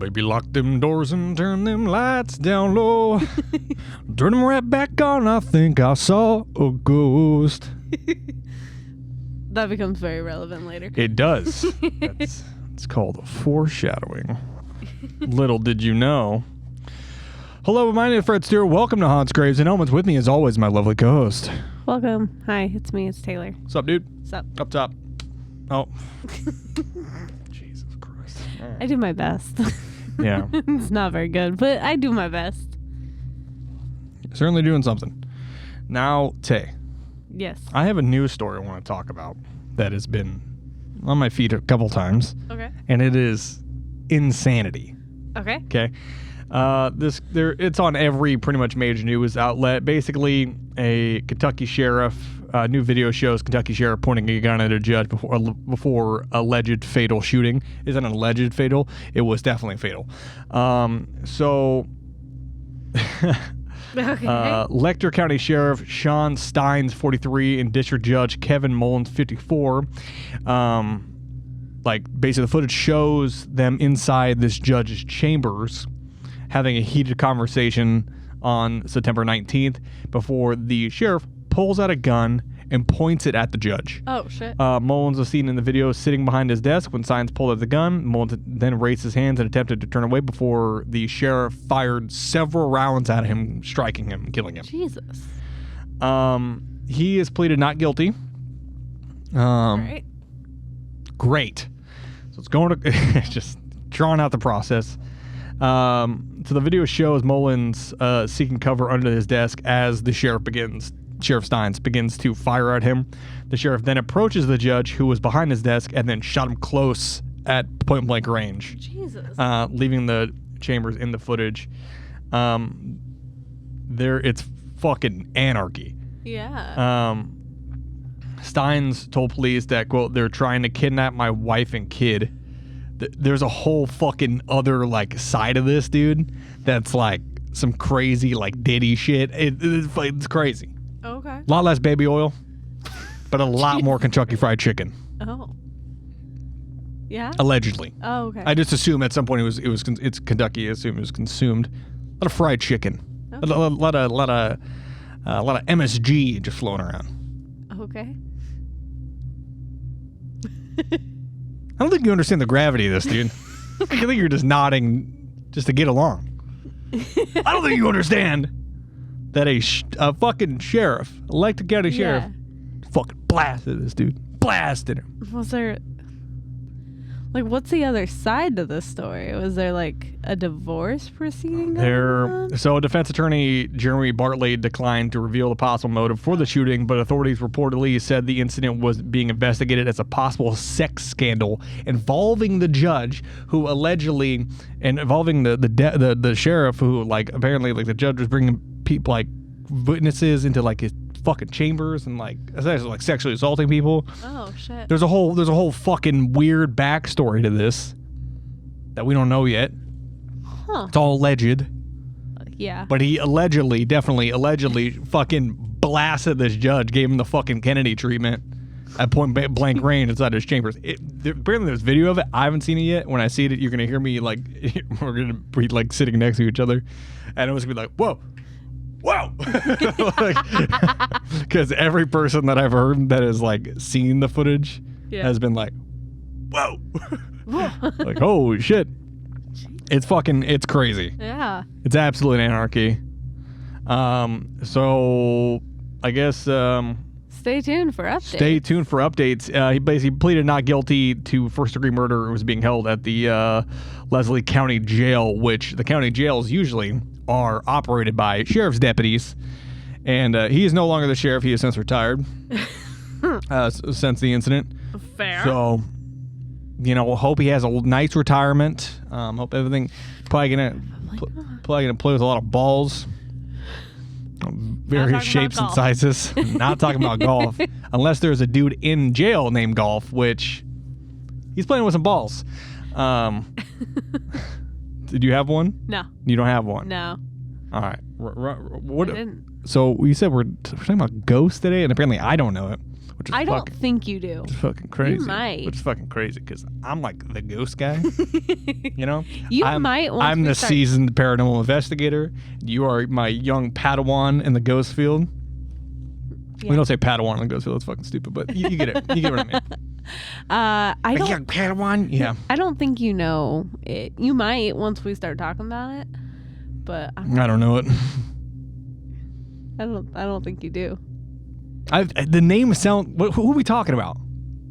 baby, lock them doors and turn them lights down low. Turn them right back on, I think I saw a ghost. That becomes very relevant later. It does. It's called foreshadowing. Little did you know. Hello, my name is Fred Stewart. Welcome to Haunts, Graves, and Omens. With me, as always, my lovely co-host. Welcome. Hi, it's me. It's Taylor. What's up, dude? What's up? Up top. Oh. Jesus Christ. Right. I do my best. Yeah. It's not very good, but I do my best. You're certainly doing something. Now, Tay. Yes. I have a news story I want to talk about that has been on my feet a couple times. Okay. And it is insanity. Okay. Okay. It's on every pretty much major news outlet. Basically, a Kentucky sheriff, new video shows Kentucky sheriff pointing a gun at a judge before alleged fatal shooting. Isn't an alleged fatal? It was definitely fatal. Okay. Lecter County Sheriff Sean Steins, 43, and District Judge Kevin Mullins, 54. Basically the footage shows them inside this judge's chambers having a heated conversation on September 19th before the sheriff pulls out a gun and points it at the judge. Oh, shit. Mullins was seen in the video sitting behind his desk when Steins pulled out the gun. Mullins then raised his hands and attempted to turn away before the sheriff fired several rounds at him, striking him and killing him. Jesus. He has pleaded not guilty. Right. Great. So it's going to just drawing out the process. So the video shows Mullins seeking cover under his desk as the Sheriff Steins begins to fire at him. The sheriff then approaches the judge, who was behind his desk, and then shot him close at point blank range. Jesus. Leaving the chambers in the footage. It's fucking anarchy. Yeah. Steins told police that, quote, they're trying to kidnap my wife and kid. There's a whole fucking other, side of this, dude, that's, some crazy, Diddy shit. It's crazy. Okay. A lot less baby oil, but a lot more Kentucky Fried Chicken. Oh. Yeah? Allegedly. Oh, okay. I just assume at some point it's Kentucky. I assume it was consumed. A lot of fried chicken. Okay. A lot of MSG just floating around. Okay. I don't think you understand the gravity of this, dude. I think you're just nodding just to get along. I don't think you understand that a fucking sheriff, elected county sheriff, fucking blasted this dude. Blasted him. Was there... what's the other side to this story? Was there, a divorce proceeding going on? So defense attorney Jeremy Bartley declined to reveal the possible motive for the shooting, but authorities reportedly said the incident was being investigated as a possible sex scandal involving the judge, who allegedly, and involving the sheriff, who, apparently, the judge was bringing people, witnesses into, his fucking chambers and essentially sexually assaulting people. Oh shit. There's a whole fucking weird backstory to this that we don't know yet. Huh. It's all alleged. Yeah. But he definitely allegedly fucking blasted this judge, gave him the fucking Kennedy treatment at point blank range inside his chambers. Apparently there's video of it. I haven't seen it yet. When I see it, you're gonna hear me we're gonna be sitting next to each other, and it was gonna be whoa. Because every person that I've heard that has seen the footage has been whoa. Holy shit. It's crazy. Yeah. It's absolute anarchy. So I guess Stay tuned for updates. Stay tuned for updates. He basically pleaded not guilty to first-degree murder and was being held at the Leslie County Jail, which the county jails usually are operated by sheriff's deputies. And he is no longer the sheriff. He has since retired since the incident. Fair. So, hope he has a nice retirement. Hope everything probably gonna play with a lot of balls. Various shapes and sizes. Not talking about golf. Unless there's a dude in jail named Golf, which he's playing with some balls. Did you have one? No. You don't have one? No. All right. What? I didn't. So you said we're talking about ghosts today, and apparently I don't know it. which is I don't think you do. Which is fucking crazy. You might. Which is fucking crazy because I'm like the ghost guy. You know? You might. I'm the seasoned paranormal investigator. You are my young Padawan in the ghost field. Yeah. We don't say Padawan in the ghost field. It's fucking stupid, but you get it. You get what I mean. I don't. Young Padawan? Yeah. I don't think you know it. You might once we start talking about it, but I don't know it. I don't think you do. The name sound. Who are we talking about?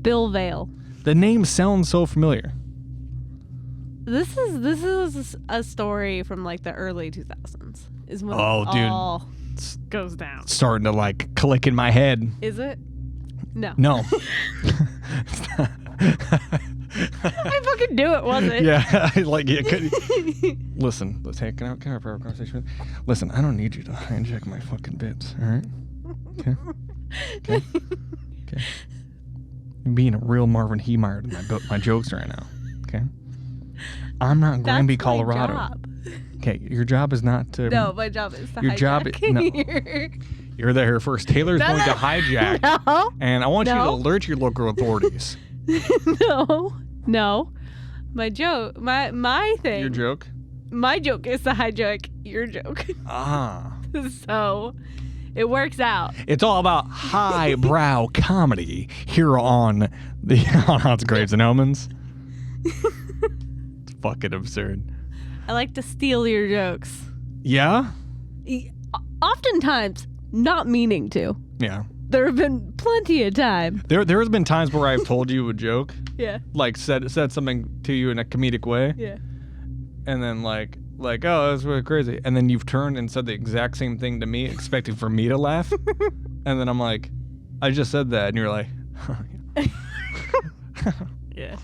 Bill Vaile. The name sounds so familiar. This is a story from like the early 2000s. Is when all goes down. It's starting to like click in my head. Is it? No. No. I fucking knew it wasn't. Yeah, Listen, can I have a private conversation? Listen, I don't need you to hijack my fucking bits. All right. Okay. I'm being a real Marvin Heemeyer to my jokes right now. Okay. I'm not Granby, Colorado. My job. Okay, your job is not to. No, my job is to your hijack. No. You're there first. Taylor's going to hijack. No. And I want you to alert your local authorities. No. My joke, my thing. Your joke? My joke is to hijack your joke. Ah. So it works out. It's all about highbrow comedy here on Haunted Graves and Omens. It's fucking absurd. I like to steal your jokes. Yeah? Oftentimes, not meaning to. Yeah. There have been plenty of time. There has been times where I've told you a joke. Yeah. Like said something to you in a comedic way. Yeah. And then like, oh, that's really crazy. And then you've turned and said the exact same thing to me, expecting for me to laugh. And then I'm like, I just said that. And you're like, oh, yeah.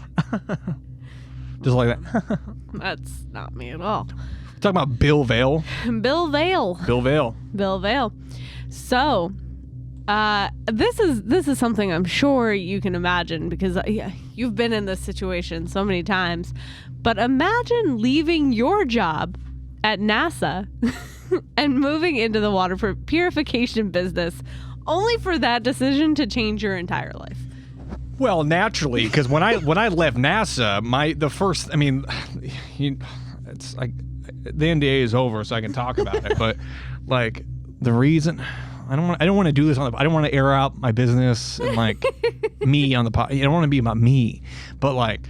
Just like that. That's not me at all. We're talking about Bill Vaile. Bill Vaile. So, this is something I'm sure you can imagine because you've been in this situation so many times. But imagine leaving your job at NASA and moving into the water purification business, only for that decision to change your entire life. Well, naturally, because when I left NASA, it's like the NDA is over, so I can talk about it. But like the reason I don't want to do this I don't want to air out my business and like me on the pod. I don't want to be about me, but like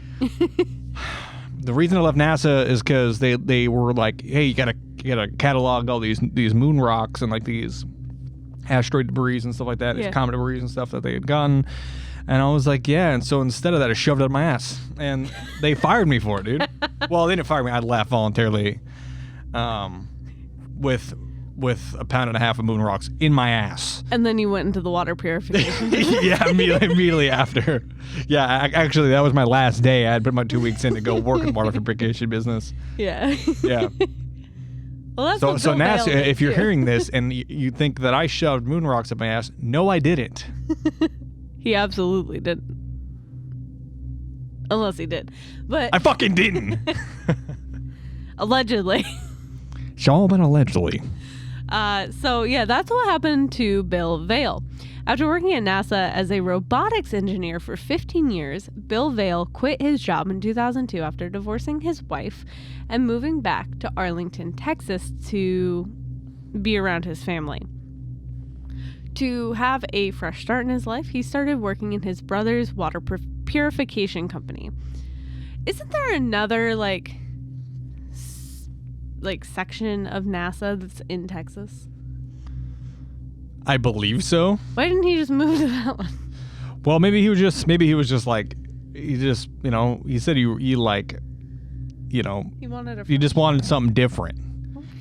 the reason I left NASA is because they were like, hey, you gotta catalog all these moon rocks and like these asteroid debris and stuff like that, these comet debris and stuff that they had gotten. And I was like, yeah. And so instead of that, I shoved it up my ass. And they fired me for it, dude. Well, they didn't fire me. I left voluntarily with 1.5 pounds of moon rocks in my ass. And then you went into the water purification. Yeah, immediately after. Yeah, actually, that was my last day. I had put my 2 weeks in to go work in the water purification business. Yeah. Yeah. Well, that's so NASA, if you're hearing this and you think that I shoved moon rocks up my ass, no, I didn't. He absolutely didn't. Unless he did. But I fucking didn't. Allegedly. It's all been allegedly. So yeah, that's what happened to Bill Vaile. After working at NASA as a robotics engineer for 15 years, Bill Vaile quit his job in 2002 after divorcing his wife and moving back to Arlington, Texas to be around his family. To have a fresh start in his life, he started working in his brother's water purification company. Isn't there another like section of NASA that's in Texas? I believe so. Why didn't he just move to that one? Well, maybe he was just like, he just, he said he like, he wanted you just wanted something different.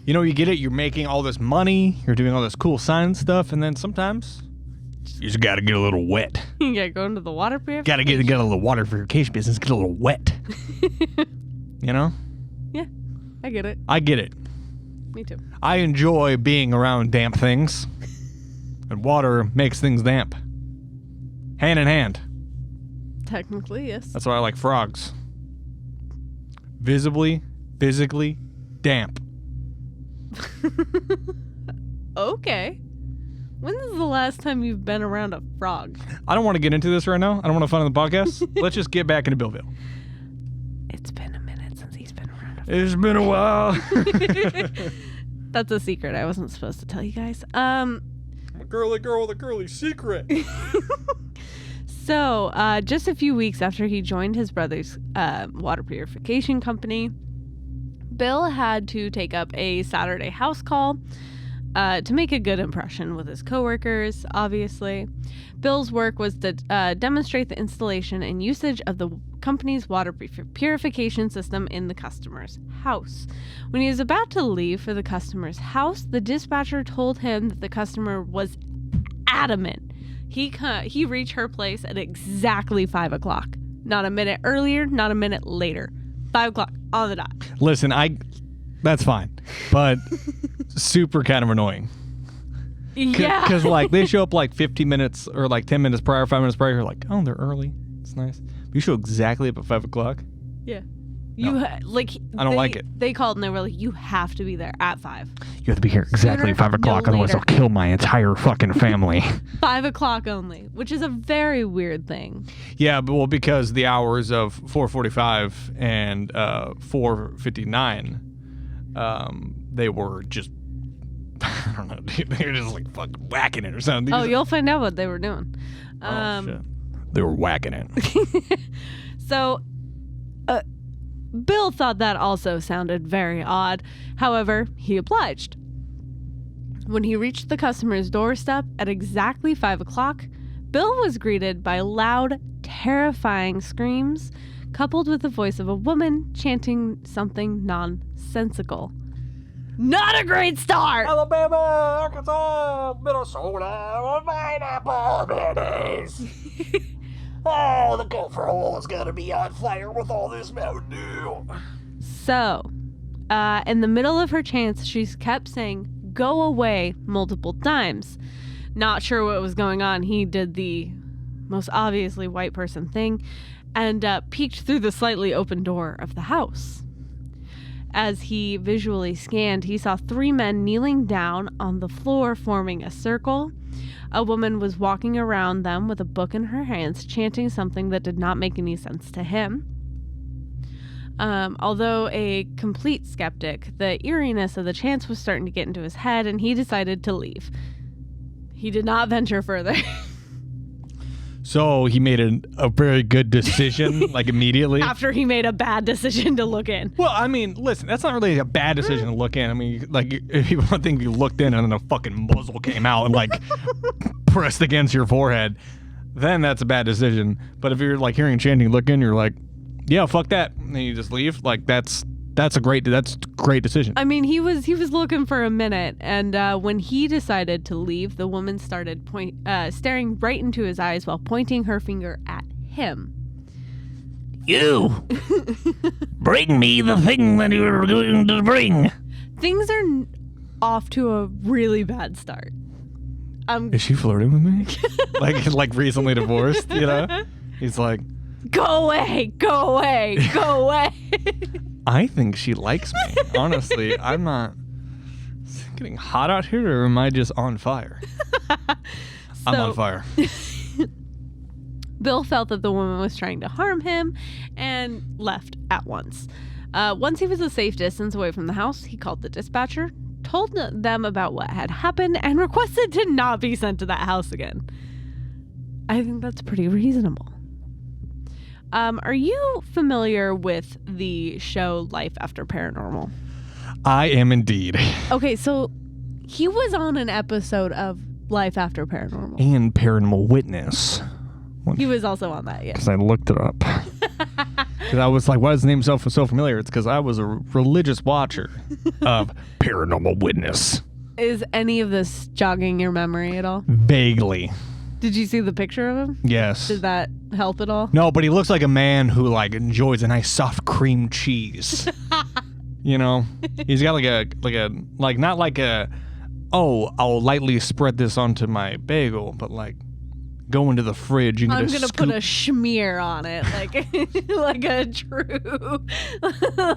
You get it, you're making all this money, you're doing all this cool science stuff, and then sometimes you just gotta get a little wet. You gotta go into the water purification. Gotta get a little water purification business, get a little wet. Yeah, I get it. I get it. Me too. I enjoy being around damp things. And water makes things damp. Hand in hand. Technically, yes. That's why I like frogs. Visibly, physically, damp. Okay. When's the last time you've been around a frog? I don't want to get into this right now. I don't want to fun on the podcast. Let's just get back into Bill Vaile. It's been a minute since he's been around a frog. It's been a while. That's a secret I wasn't supposed to tell you guys. I'm a girly girl with a girly secret. So, just a few weeks after he joined his brother's water purification company, Bill had to take up a Saturday house call to make a good impression with his coworkers, obviously. Bill's work was to demonstrate the installation and usage of the company's water purification system in the customer's house. When he was about to leave for the customer's house, the dispatcher told him that the customer was adamant he reached her place at exactly 5 o'clock. Not a minute earlier, not a minute later. 5 o'clock on the dot. Listen, that's fine, but super kind of annoying. Yeah. Because, like, they show up, like, 15 minutes or, like, 10 minutes prior, 5 minutes prior. You're like, oh, they're early. It's nice. But you show exactly up at 5 o'clock? Yeah. No. I don't like it. They called and they were like, you have to be there at 5. You have to be here exactly Sooner, 5 o'clock, no otherwise later. I'll kill my entire fucking family. 5 o'clock only, which is a very weird thing. Yeah, well, because the hours of 4:45 and 4:59, they were just, I don't know, dude, they were just like fucking whacking it or something. Oh, you'll find out what they were doing. Shit. They were whacking it. So, Bill thought that also sounded very odd. However, he obliged. When he reached the customer's doorstep at exactly 5 o'clock, Bill was greeted by loud, terrifying screams, coupled with the voice of a woman chanting something nonsensical. Not a great start! Alabama, Arkansas, Minnesota, pineapple mayonnaise. Oh, the gopher hole is gonna be on fire with all this Mountain Dew. So, in the middle of her chants, she kept saying, "Go away," multiple times. Not sure what was going on. He did the most obviously white person thing and peeked through the slightly open door of the house. As he visually scanned, he saw 3 men kneeling down on the floor, forming a circle. A woman was walking around them with a book in her hands, chanting something that did not make any sense to him. Although a complete skeptic, the eeriness of the chants was starting to get into his head, and he decided to leave. He did not venture further. So he made a very good decision, like immediately. After he made a bad decision to look in. Well, I mean, listen, that's not really a bad decision to look in. I mean, like, if you one thing, if you looked in and then a fucking muzzle came out and like pressed against your forehead, then that's a bad decision. But if you're like hearing chanting, look in, you're like, yeah, fuck that, and then you just leave. Like that's a great decision. I mean, he was looking for a minute, and when he decided to leave, the woman started staring right into his eyes while pointing her finger at him. You bring me the thing that you're going to bring. Things are off to a really bad start. Is she flirting with me? like recently divorced, you know? He's like, go away, go away, go away. I think she likes me. Honestly, I'm not. Is it getting hot out here, or am I just on fire? I'm on fire. Bill felt that the woman was trying to harm him and left at once. Once he was a safe distance away from the house, he called the dispatcher, told them about what had happened, and requested to not be sent to that house again. I think that's pretty reasonable. Are you familiar with the show Life After Paranormal? I am indeed. Okay, so he was on an episode of Life After Paranormal. And Paranormal Witness. He was also on that, yeah. Because I looked it up. Because I was like, why is the name so familiar? It's because I was a religious watcher of Paranormal Witness. Is any of this jogging your memory at all? Vaguely. Did you see the picture of him? Yes. Did that help at all? No, but he looks like a man who like enjoys a nice soft cream cheese. You know, he's got not like a, oh, I'll lightly spread this onto my bagel, but like, go into the fridge and I'm get gonna put a schmear on it, like a true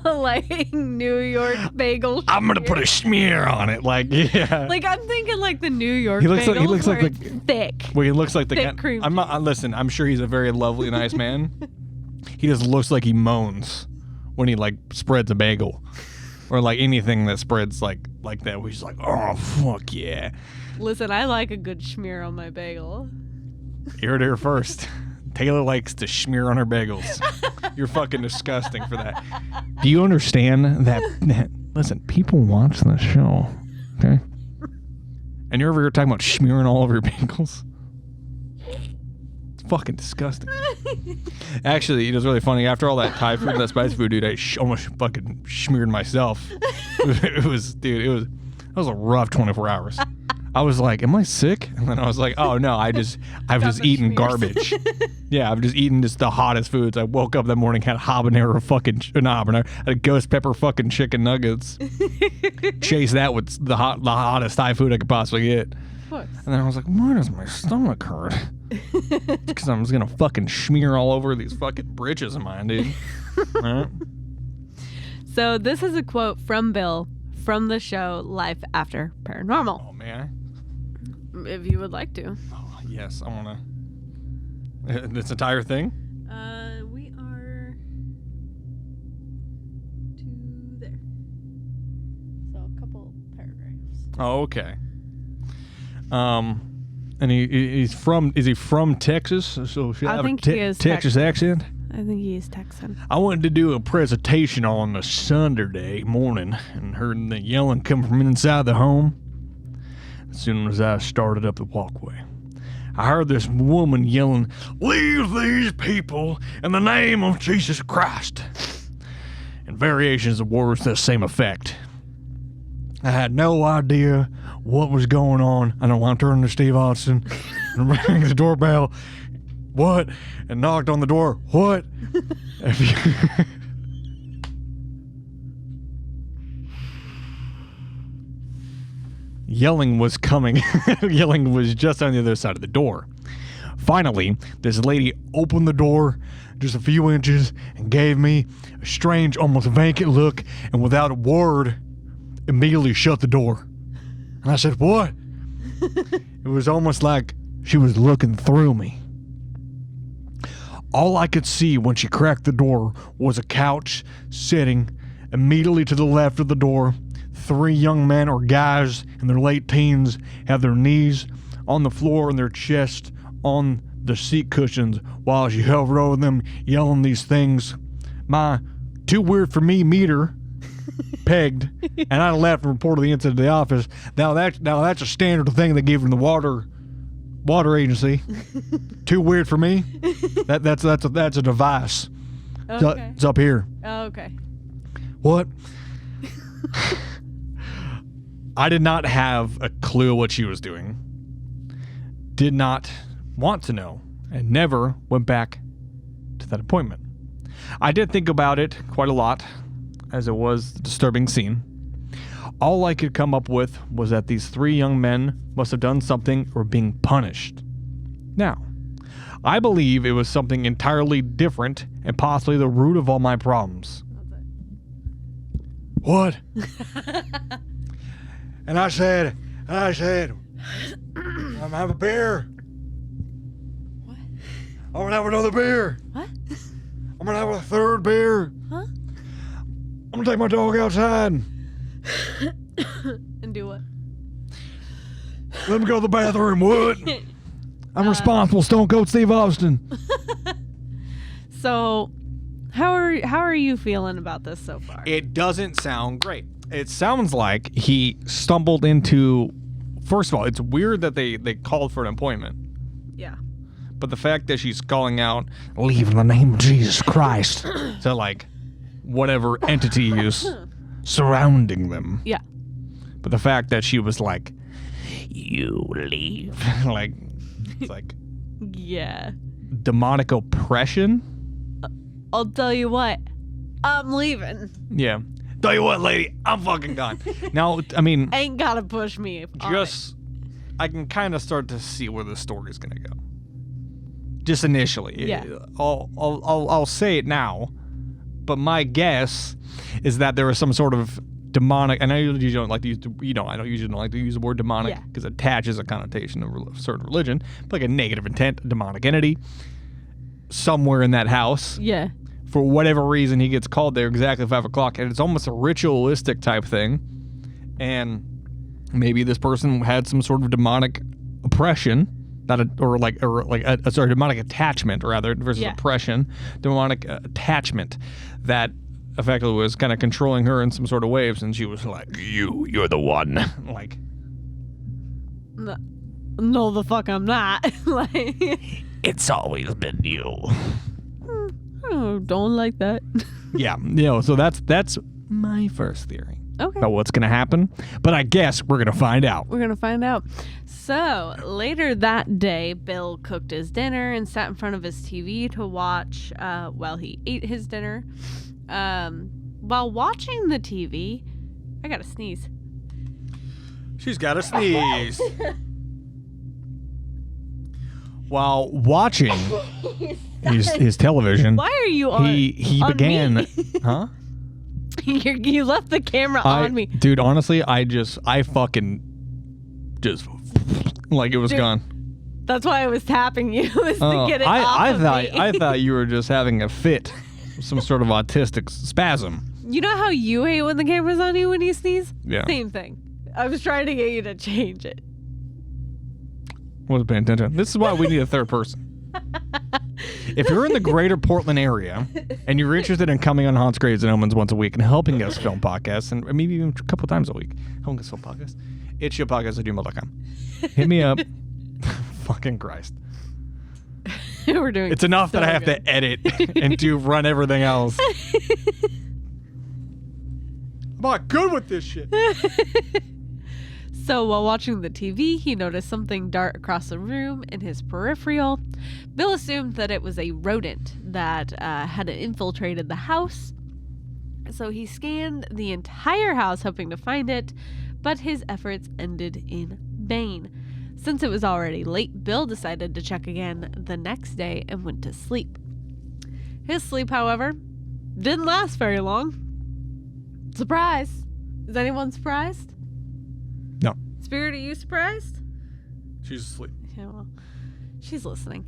like New York bagel. I'm gonna put a schmear on it, like yeah. Like I'm thinking like the New York. He looks like it's thick. Well, he looks like the Thick guy. cream I'm not. Listen, I'm sure he's a very lovely, nice man. He just looks like he moans when he like spreads a bagel, or like anything that spreads like that. He's like, oh fuck yeah. Listen, I like a good schmear on my bagel. You heard it here first. Taylor likes to schmear on her bagels. You're fucking disgusting for that. Do you understand that? Listen, people watch this show, okay? And you're over here talking about smearing all over your bagels. It's fucking disgusting. Actually, it was really funny. After all that Thai food and that spicy food, dude, I almost fucking smeared myself. It was a rough 24 hours. I was like, am I sick? And then I was like, oh no, I've just eaten garbage. Yeah, I've just eaten just the hottest foods. I woke up that morning, had had a ghost pepper fucking chicken nuggets. Chase that with the hottest Thai food I could possibly get. Of course. And then I was like, why does my stomach hurt? Because I'm just gonna fucking smear all over these fucking britches of mine, dude. All right. So this is a quote from Bill from the show Life After Paranormal. Oh man. If you would like to. Oh, yes, I wanna. This entire thing? We are to there. So a couple paragraphs. Oh, okay. And is he from Texas? So should I have think a he is Texas accent? I think he's Texan. I wanted to do a presentation on a Sunday morning and heard the yelling come from inside the home. As soon as I started up the walkway, I heard this woman yelling, "Leave these people in the name of Jesus Christ," and variations of words to the same effect. I had no idea what was going on. I don't want to turn to Steve Austin and ring the doorbell. What? And knocked on the door. What? Yelling was coming. Yelling was just on the other side of the door. Finally, this lady opened the door just a few inches and gave me a strange, almost vacant look, and without a word, immediately shut the door. And I said, what? It was almost like she was looking through me. All I could see when she cracked the door was a couch sitting immediately to the left of the door. 3 young men or guys in their late teens have their knees on the floor and their chest on the seat cushions while she hovered over them, yelling these things. My too weird for me meter pegged, and I left and reported the incident to the office. Now that's a standard thing they give from the water agency. Too weird for me. That's a device. Okay. It's up here. Oh, okay. What? I did not have a clue what she was doing. Did not want to know, and never went back to that appointment. I did think about it quite a lot, as it was a disturbing scene. All I could come up with was that these 3 young men must have done something or being punished. Now, I believe it was something entirely different and possibly the root of all my problems. What? And I said, I'm gonna have a beer. What? I'm gonna have another beer. What? I'm gonna have a 3rd beer. Huh? I'm gonna take my dog outside. And do what? Let me go to the bathroom. What? I'm responsible. Stone Cold Steve Austin. So, how are you feeling about this so far? It doesn't sound great. It sounds like he stumbled into. First of all, it's weird that they called for an appointment. Yeah. But the fact that she's calling out, "Leave in the name of Jesus Christ," to like whatever entity is surrounding them. Yeah. But the fact that she was like, "You leave," like it's like Yeah. demonic oppression. I'll tell you what. I'm leaving. Yeah. Tell you what, lady, I'm fucking gone. Now, I mean, Ain't gotta push me. just I can kind of start to see where the story's gonna go. Just initially. Yeah. I'll say it now, but my guess is that there was some sort of demonic. And I usually don't like to use. I don't usually like to use the word demonic because it attaches a connotation of a certain religion, but like a negative intent, a demonic entity, somewhere in that house. Yeah. For whatever reason, he gets called there exactly 5 o'clock, and it's almost a ritualistic type thing. And maybe this person had some sort of demonic oppression. Demonic attachment rather versus oppression, demonic attachment that effectively was kind of controlling her in some sort of waves, and she was like, "You're the one." Like, no, the fuck I'm not. Like, it's always been you. Oh, don't like that. Yeah, so that's my first theory. Okay. About what's going to happen. But I guess we're going to find out. We're going to find out. So, later that day, Bill cooked his dinner and sat in front of his TV to watch while he ate his dinner. While watching the TV, I got to sneeze. She's got to sneeze. While watching his television, why are you on? He on began, me? huh? You left the camera on me. Dude, honestly, I fucking just like it was gone. That's why I was tapping you, to get it off of me. I thought you were just having a fit, some sort of autistic spasm. You know how you hate when the camera's on you when you sneeze? Yeah. Same thing. I was trying to get you to change it. Wasn't paying attention. This is why we need a third person. If you're in the greater Portland area and you're interested in coming on Haunts, Graves, and Omens once a week and helping us film podcasts, and maybe even a couple times a week, helping us film podcasts, HGOPodcast@gmail.com. Hit me up. Fucking Christ. We're doing It's enough so that I have good. to edit and run everything else. I'm not good with this shit. So while watching the TV, he noticed something dart across the room in his peripheral. Bill assumed that it was a rodent that had infiltrated the house. So he scanned the entire house hoping to find it, but his efforts ended in vain. Since it was already late, Bill decided to check again the next day and went to sleep. His sleep, however, didn't last very long. Surprise! Is anyone surprised? No. Spirit, are you surprised? She's asleep. Yeah, well, she's listening.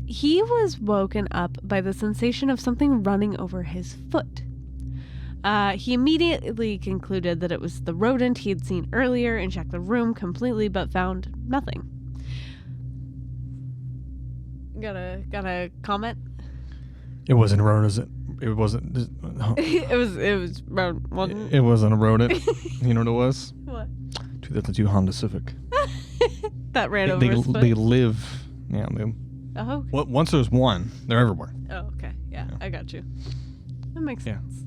He was woken up by the sensation of something running over his foot. He immediately concluded that it was the rodent he had seen earlier and checked the room completely, but found nothing. Got a comment? It wasn't a rodent. It wasn't. it was rodent. Wasn't It wasn't a rodent. You know what it was? What? 2002 Honda Civic. That ran over his foot. They live. Yeah. Oh. Okay. Once there's one, they're everywhere. Oh, okay. Yeah, I got you. That makes sense.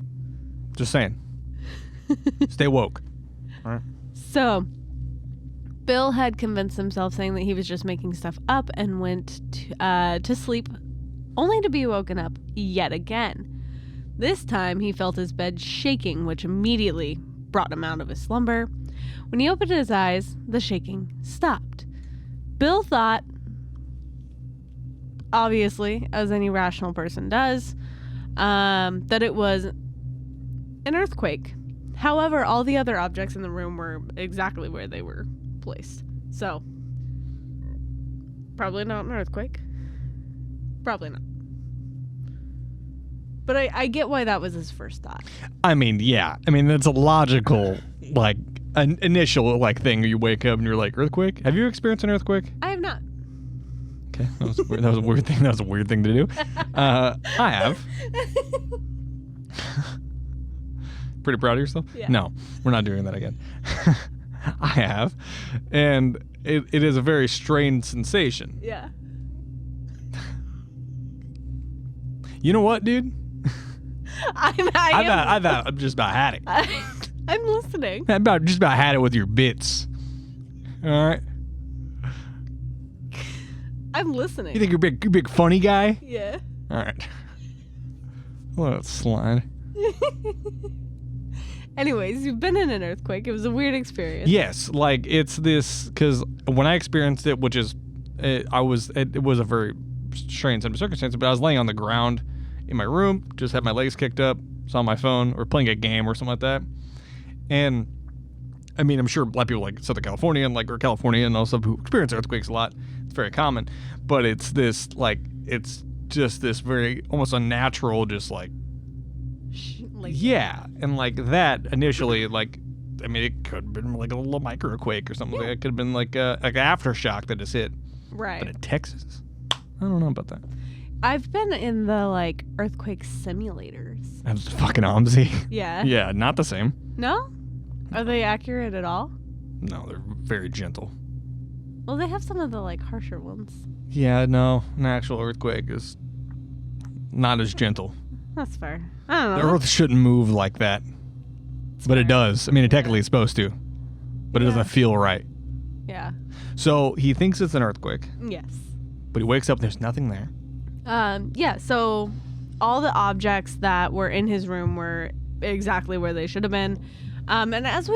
Just saying. Stay woke. All right. So, Bill had convinced himself, saying that he was just making stuff up, and went to sleep, only to be woken up yet again. This time, he felt his bed shaking, which immediately brought him out of his slumber. When he opened his eyes, the shaking stopped. Bill thought, obviously, as any rational person does, that it was an earthquake. However, all the other objects in the room were exactly where they were placed. So, probably not an earthquake. Probably not. But I get why that was his first thought. I mean, yeah. I mean, that's a logical, like, an initial, like, thing. You wake up and you're like, earthquake? Have you experienced an earthquake? I have not. Okay, that was weird. That was a weird thing. That was a weird thing to do. I have. Pretty proud of yourself? Yeah. No, we're not doing that again. I have. And it is a very strange sensation. Yeah. You know what, dude? I just about had it. I'm listening. I just about had it with your bits. All right. I'm listening. You think you're a big funny guy? Yeah. All right. Let's slide. Anyways, you've been in an earthquake. It was a weird experience. Yes, like it's this, because when I experienced it, which is it was a very strange set of circumstances, but I was laying on the ground in my room, just had my legs kicked up, saw my phone, or playing a game or something like that. And I mean, I'm sure a lot of people like Southern California and or California and all stuff who experience earthquakes a lot. It's very common, but it's just this very almost unnatural, just yeah, and that initially, I mean, it could have been like a little microquake or something. It could have been like an aftershock that just hit. Right. But in Texas, I don't know about that. I've been in the earthquake simulators. That's fucking OMSI. Yeah. Yeah, not the same. No? Are they accurate at all? No, they're very gentle. Well, they have some of the harsher ones. Yeah, no, an actual earthquake is not as gentle. That's fair. I don't know. The earth shouldn't move like that. But it does. I mean, it technically is supposed to. But it doesn't feel right. Yeah. So he thinks it's an earthquake. Yes. But he wakes up and there's nothing there. Yeah, so all the objects that were in his room were exactly where they should have been. And as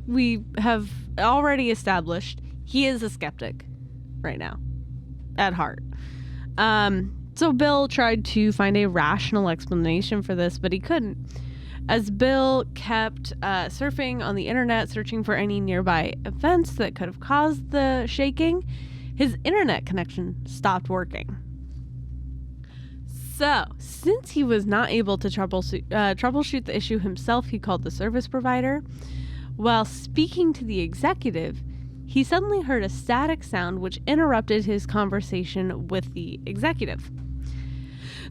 we have already established, he is a skeptic right now at heart. So Bill tried to find a rational explanation for this, but he couldn't. As Bill kept surfing on the internet, searching for any nearby events that could have caused the shaking, his internet connection stopped working. So, since he was not able to troubleshoot the issue himself, he called the service provider. While speaking to the executive, he suddenly heard a static sound which interrupted his conversation with the executive.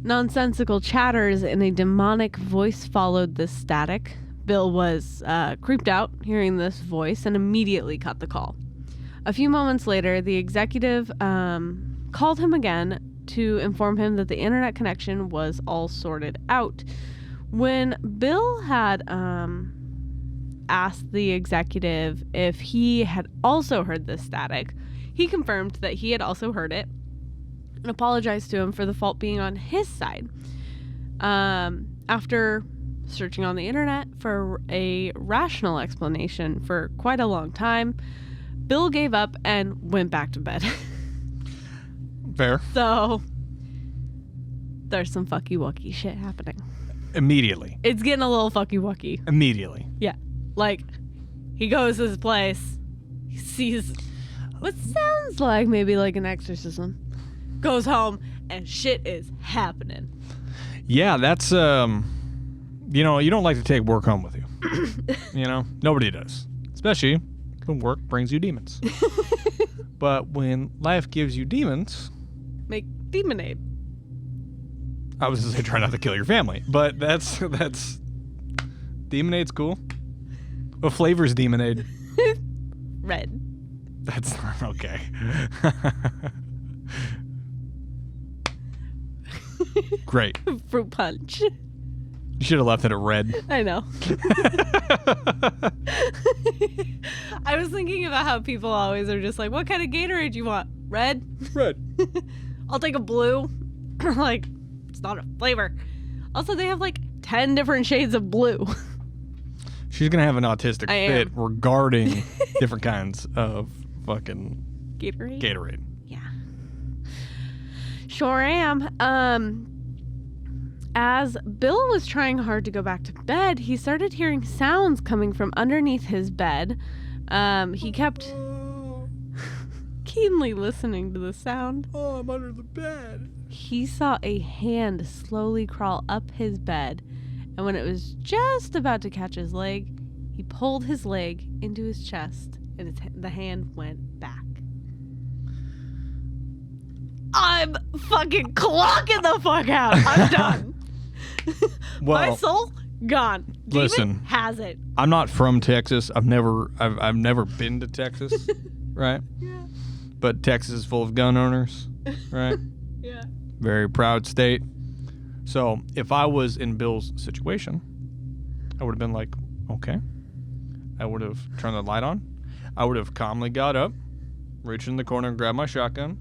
Nonsensical chatters and a demonic voice followed this static. Bill was creeped out hearing this voice and immediately cut the call. A few moments later, the executive called him again to inform him that the internet connection was all sorted out. When Bill had asked the executive if he had also heard this static, he confirmed that he had also heard it and apologized to him for the fault being on his side. After searching on the internet for a rational explanation for quite a long time, Bill gave up and went back to bed. Fair. So, there's some fucky-wucky shit happening. Immediately. It's getting a little fucky-wucky. Immediately. Yeah. He goes to his place, he sees what sounds like maybe an exorcism, goes home, and shit is happening. Yeah, that's, you don't like to take work home with you. Nobody does. Especially when work brings you demons. But when life gives you demons... Make demonade. I was going to say try not to kill your family, but that's... Demonade's cool. What flavor's demonade? Red. That's not okay. Great. Fruit punch. You should have left it at red. I know. I was thinking about how people always are just what kind of Gatorade do you want? Red? Red. I'll take a blue. It's not a flavor. Also, they have 10 different shades of blue. She's going to have an autistic fit regarding different kinds of fucking Gatorade. Yeah. Sure am. As Bill was trying hard to go back to bed, he started hearing sounds coming from underneath his bed. He kept keenly listening to the sound. Oh, I'm under the bed. He saw a hand slowly crawl up his bed, and when it was just about to catch his leg, he pulled his leg into his chest, and the hand went back. I'm fucking clocking the fuck out. I'm done. Well, my soul gone. Listen, Demon has it. I'm not from Texas. I've never been to Texas, right? Yeah. But Texas is full of gun owners, right? Yeah. Very proud state. So if I was in Bill's situation, I would have been like, okay. I would have turned the light on. I would have calmly got up, reached in the corner and grabbed my shotgun,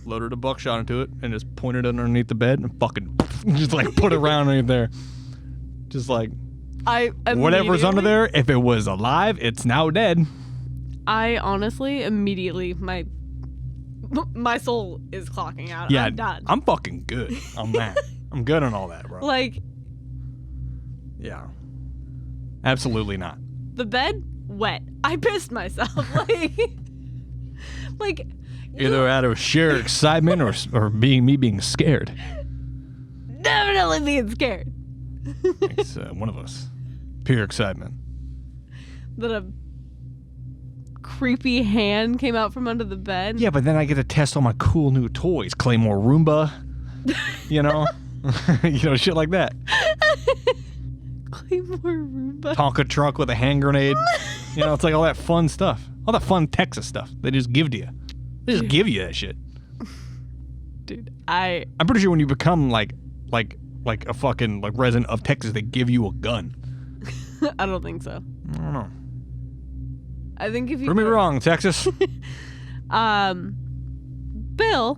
loaded a buckshot into it, and just pointed it underneath the bed and fucking just put it around underneath there. Just whatever's under there, if it was alive, it's now dead. I honestly immediately, my soul is clocking out. Yeah, I'm done. I'm fucking good on that. I'm good on all that, bro. Like, yeah. Absolutely not. the bed, wet. I pissed myself. Like, Either out of sheer excitement or being scared. definitely being scared. It's one of us. Pure excitement. That a creepy hand came out from under the bed. Yeah, but then I get to test all my cool new toys. Claymore Roomba. You know? Shit like that. Claymore Roomba. Tonka truck with a hand grenade. It's like all that fun stuff. All that fun Texas stuff they just give to you. They just give you that shit. Dude, I'm pretty sure when you become like a fucking resident of Texas, they give you a gun. I don't think so. I don't know. I think if you Prove me wrong, Texas. Bill,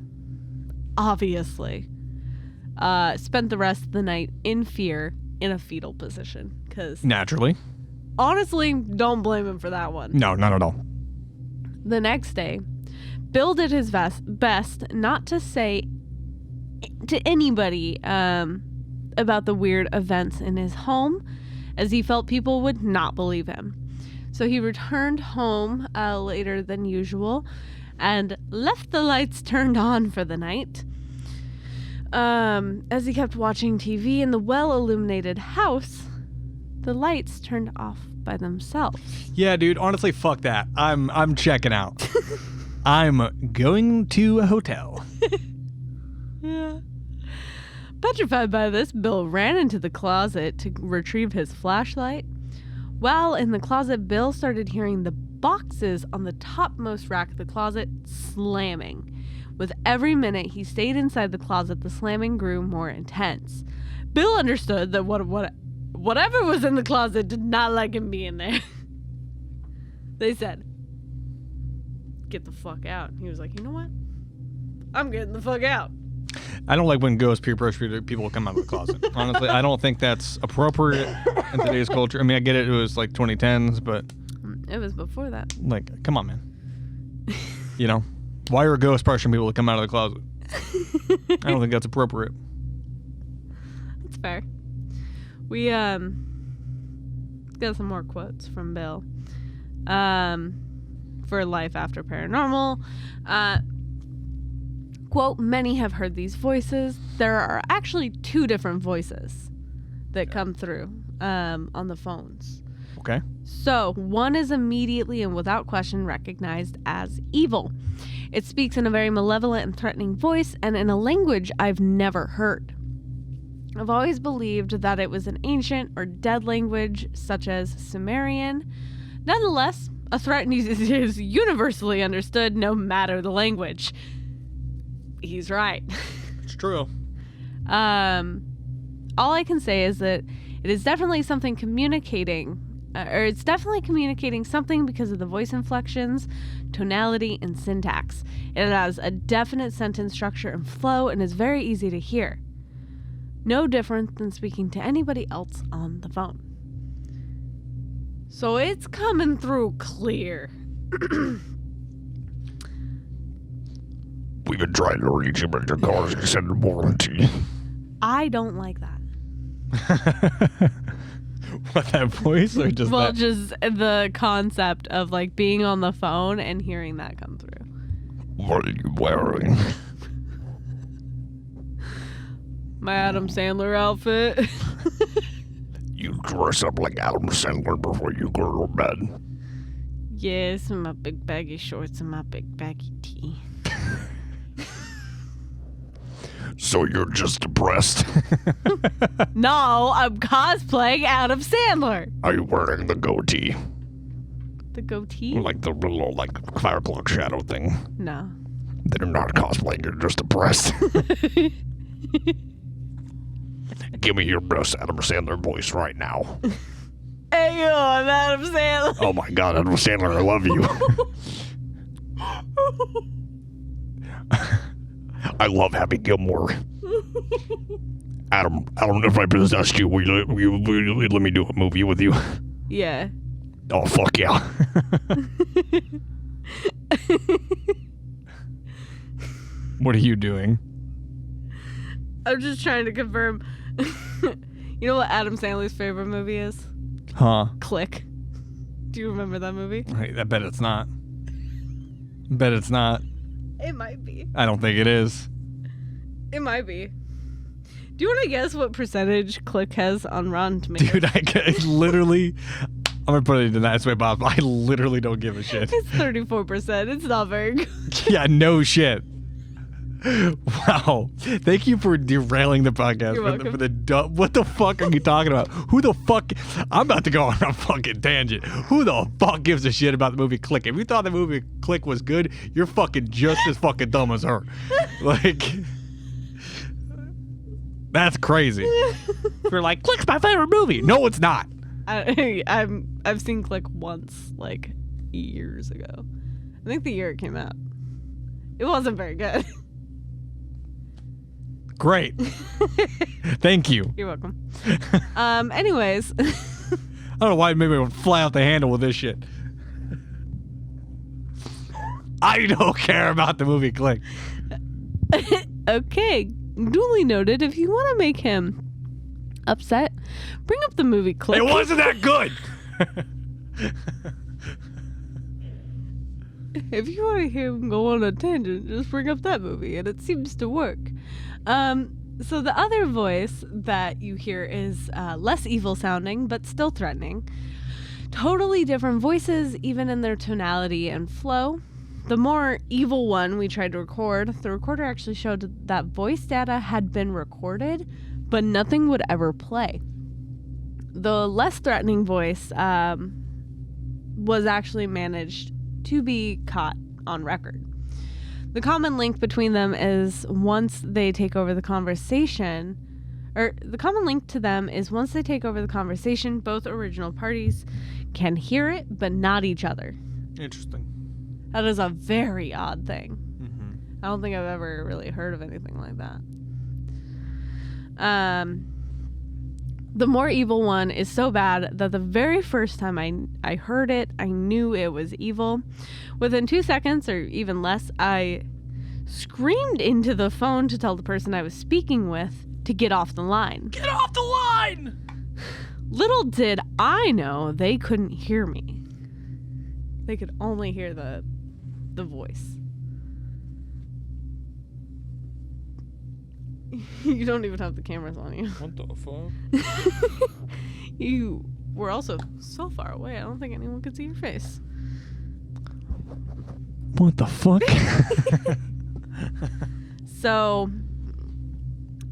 obviously, spent the rest of the night in fear in a fetal position. Because Naturally. honestly, don't blame him for that one. No, not at all. The next day, Bill did his best not to say to anybody about the weird events in his home, as he felt people would not believe him. So he returned home later than usual and left the lights turned on for the night. As he kept watching TV in the well-illuminated house, the lights turned off by themselves. Yeah, dude, honestly, fuck that. I'm checking out. I'm going to a hotel. Yeah. Petrified by this, Bill ran into the closet to retrieve his flashlight. While in the closet, Bill started hearing the boxes on the topmost rack of the closet slamming. With every minute he stayed inside the closet, the slamming grew more intense. Bill understood that whatever was in the closet did not like him being there. They said, "Get the fuck out." He was like, "You know what? I'm getting the fuck out." I don't like when ghosts peer pressure people come out of the closet. Honestly, I don't think that's appropriate in today's culture. I mean, I get it. It was like 2010s, but... It was before that. Like, come on, man. Why are ghosts pressuring people to come out of the closet? I don't think that's appropriate. That's fair. We got some more quotes from Bill for Life After Paranormal. Quote, "Many have heard these voices. There are actually 2 different voices that come through on the phones. Okay. So, one is immediately and without question recognized as evil. It speaks in a very malevolent and threatening voice and in a language I've never heard. I've always believed that it was an ancient or dead language, such as Sumerian. Nonetheless, a threat is universally understood no matter the language." He's right. It's true. All I can say is that it is definitely something communicating, or it's definitely communicating something because of the voice inflections, tonality, and syntax. It has a definite sentence structure and flow and is very easy to hear. No different than speaking to anybody else on the phone. So it's coming through clear. We've been trying to reach him, but your car's extended warranty. I don't like that. What, that voice or just Well, that? just the concept of like being on the phone and hearing that come through. What are you wearing? My Adam Sandler outfit. You dress up like Adam Sandler before you go to bed. Yes, and my big baggy shorts and my big baggy tee. So you're just depressed? No, I'm cosplaying Adam Sandler. Are you wearing the goatee? The goatee? Like the little, 5 o'clock shadow thing? No. Then you're not cosplaying, you're just depressed. Give me your best Adam Sandler voice right now. Hey, yo, I'm Adam Sandler. Oh my god, Adam Sandler, I love you. I love Happy Gilmore. Adam, if I possessed you, will you let me do a movie with you? Yeah. Oh, fuck yeah. What are you doing? I'm just trying to confirm. You know what Adam Sandler's favorite movie is? Huh? Click. Do you remember that movie? I bet it's not. Bet it's not. It might be. I don't think it is. It might be. Do you want to guess what percentage Click has on Rotten Tomatoes? Dude, I literally... I'm going to put it in the nice way, Bob. I literally don't give a shit. It's 34%. It's not very good. Yeah, no shit. Wow. Thank you for derailing the podcast. You're welcome. For the what the fuck are you talking about? Who the fuck? I'm about to go on a fucking tangent. Who the fuck gives a shit about the movie Click? If you thought the movie Click was good, you're fucking just as fucking dumb as her. Like, that's crazy. You're like, Click's my favorite movie. No, it's not. I've seen Click once, like years ago. I think the year it came out. It wasn't very good. Great. Thank you. You're welcome. Anyways. I don't know why maybe I would fly out the handle with this shit. I don't care about the movie Click. Okay. Duly noted. If you want to make him upset, bring up the movie Click. It wasn't that good. If you want to hear him go on a tangent, just bring up that movie, and it seems to work. So the other voice that you hear is less evil sounding, but still threatening. Totally different voices, even in their tonality and flow. The more evil one we tried to record, the recorder actually showed that voice data had been recorded, but nothing would ever play. The less threatening voice was actually managed to be caught on record. The common link between them is once they take over the conversation, both original parties can hear it, but not each other. Interesting. That is a very odd thing. Mm-hmm. I don't think I've ever really heard of anything like that. The more evil one is so bad that the very first time I heard it, I knew it was evil. Within 2 seconds, or even less, I screamed into the phone to tell the person I was speaking with to get off the line. Get off the line! Little did I know they couldn't hear me. They could only hear the voice. You don't even have the cameras on you. What the fuck? You were also so far away, I don't think anyone could see your face. What the fuck? So,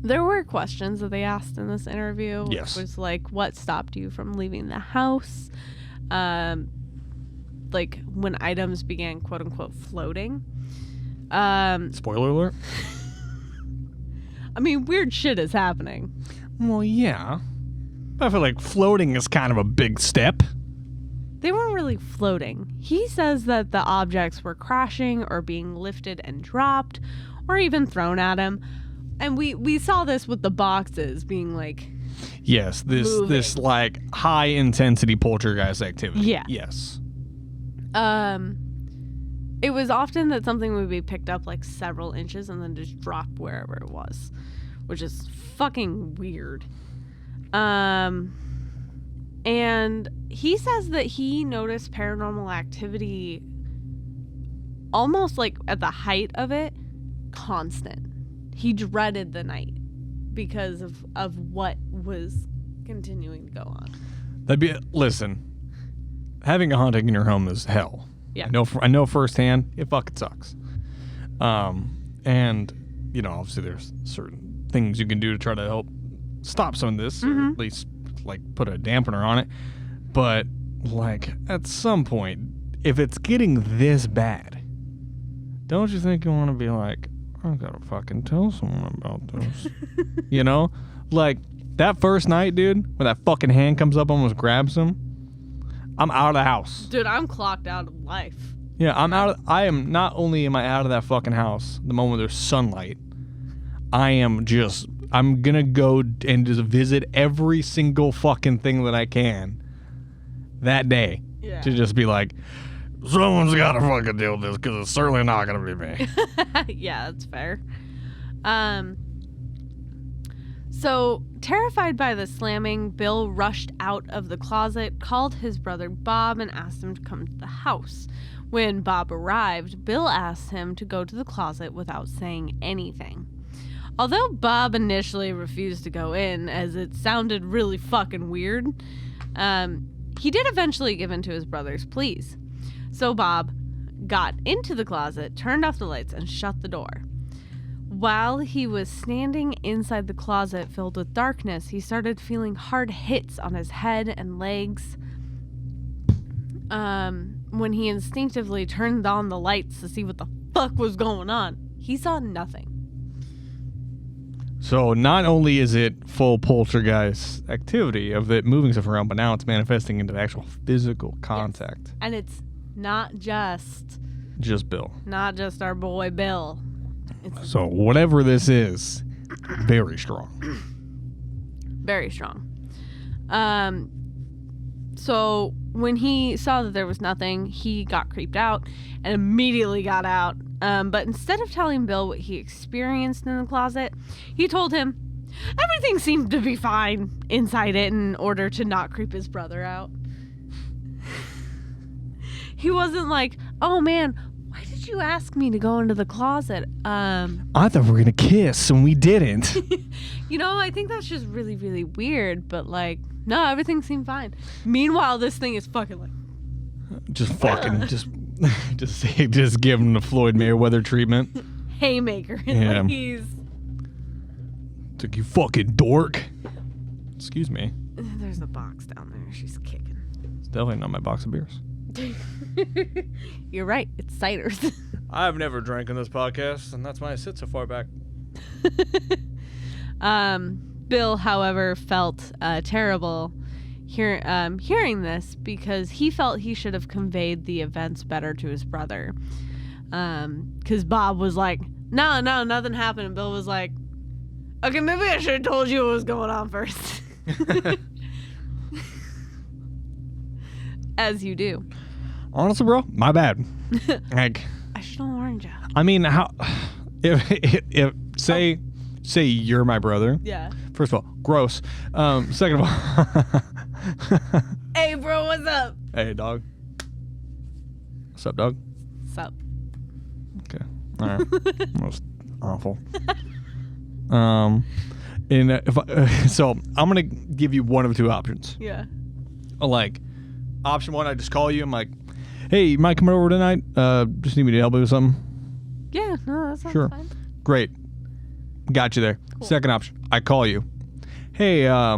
there were questions that they asked in this interview. Yes. Which was like, what stopped you from leaving the house? Like, when items began, quote unquote, floating. Spoiler alert? I mean, weird shit is happening. Well, yeah. But I feel like floating is kind of a big step. They weren't really floating. He says that the objects were crashing or being lifted and dropped or even thrown at him. And we saw this with the boxes being like... Yes, this like high intensity poltergeist activity. Yeah. Yes. It was often that something would be picked up like several inches and then just dropped wherever it was, which is fucking weird. And he says that he noticed paranormal activity almost like at the height of it, constant. He dreaded the night because of what was continuing to go on. Listen, having a haunting in your home is hell. Yeah. I know firsthand, it fucking sucks. And, you know, obviously there's certain things you can do to try to help stop some of this, or at least, like, put a dampener on it. But, like, at some point, if it's getting this bad, don't you think you want to be like, I gotta fucking tell someone about this? You know? Like, that first night, dude, when that fucking hand comes up, almost grabs him, I'm out of the house. Dude, I'm clocked out of life. Yeah, not only am I out of that fucking house the moment there's sunlight, I'm gonna go and just visit every single fucking thing that I can that day. Yeah. To just be like, Someone's got to fucking deal with this because it's certainly not going to be me. Yeah, that's fair. So, terrified by the slamming, Bill rushed out of the closet, called his brother Bob, and asked him to come to the house. When Bob arrived, Bill asked him to go to the closet without saying anything. Although Bob initially refused to go in, as it sounded really fucking weird, he did eventually give in to his brother's pleas. So Bob got into the closet, turned off the lights, and shut the door. While he was standing inside the closet filled with darkness, he started feeling hard hits on his head and legs. When he instinctively turned on the lights to see what the fuck was going on, he saw nothing. So not only is it full poltergeist activity of it moving stuff around, but now it's manifesting into actual physical contact. Yes. And it's not just Bill. Not just our boy Bill. So whatever this is, very strong. Very strong. So when he saw that there was nothing, he got creeped out and immediately got out. But instead of telling Bill what he experienced in the closet, he told him everything seemed to be fine inside it in order to not creep his brother out. He wasn't like, oh man, why did you ask me to go into the closet? I thought we were going to kiss and we didn't. I think that's just really, really weird. But like, no, everything seemed fine. Meanwhile, this thing is fucking like... just give him the Floyd Mayweather treatment. Haymaker. Yeah. Like he's... It's like, you fucking dork. Excuse me. There's a box down there. She's kicking. It's definitely not my box of beers. You're right. It's ciders. I've never drank on this podcast, and that's why I sit so far back. Bill, however, felt terrible hearing this because he felt he should have conveyed the events better to his brother. Because Bob was like, no, nothing happened. And Bill was like, okay, maybe I should have told you what was going on first. As you do. Honestly, bro, my bad. Like, I should have warned you. I mean, how? If say you're my brother. Yeah. First of all, gross. Second of all, hey, bro, what's up? Hey, dog. What's up, dog? What's up? Okay. All right. Most awful. And so I'm gonna give you one of two options. Yeah. Like, option one, I just call you. I'm like, hey, you might come over tonight? Just need me to help you with something? Yeah, no, that sounds sure. fine. Great. Got you there. Cool. Second option, I call you. Hey, I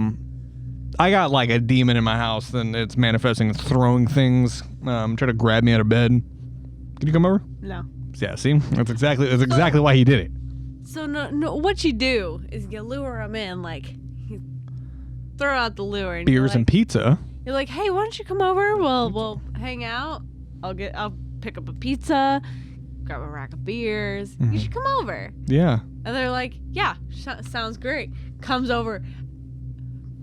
got like a demon in my house, and it's manifesting, it's throwing things, trying to grab me out of bed. Can you come over? No. Yeah, see? That's exactly why he did it. So no, what you do is you lure him in, like, you throw out the lure. And beers and pizza. You're like, hey, why don't you come over? We'll hang out. I'll pick up a pizza, grab a rack of beers. Mm-hmm. You should come over. Yeah. And they're like, yeah, sounds great. Comes over.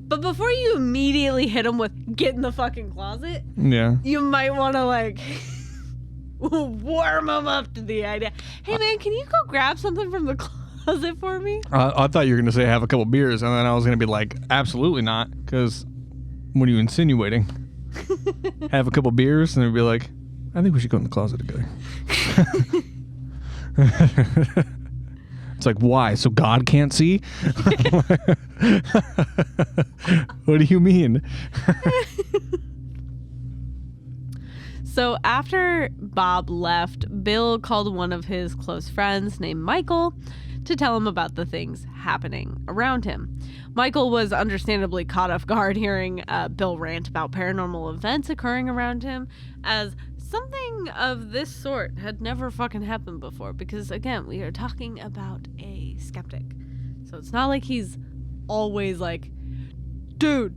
But before you immediately hit him with get in the fucking closet, yeah, you might want to like warm him up to the idea. Hey man, can you go grab something from the closet for me? I thought you were gonna say have a couple beers, and then I was gonna be like, absolutely not, because what are you insinuating? Have a couple beers, and they'd be like, I think we should go in the closet together. It's like, why? So God can't see? What do you mean? So after Bob left, Bill called one of his close friends named Michael to tell him about the things happening around him. Michael was understandably caught off guard hearing Bill rant about paranormal events occurring around him, as something of this sort had never fucking happened before, because again, we are talking about a skeptic. So it's not like he's always like, dude,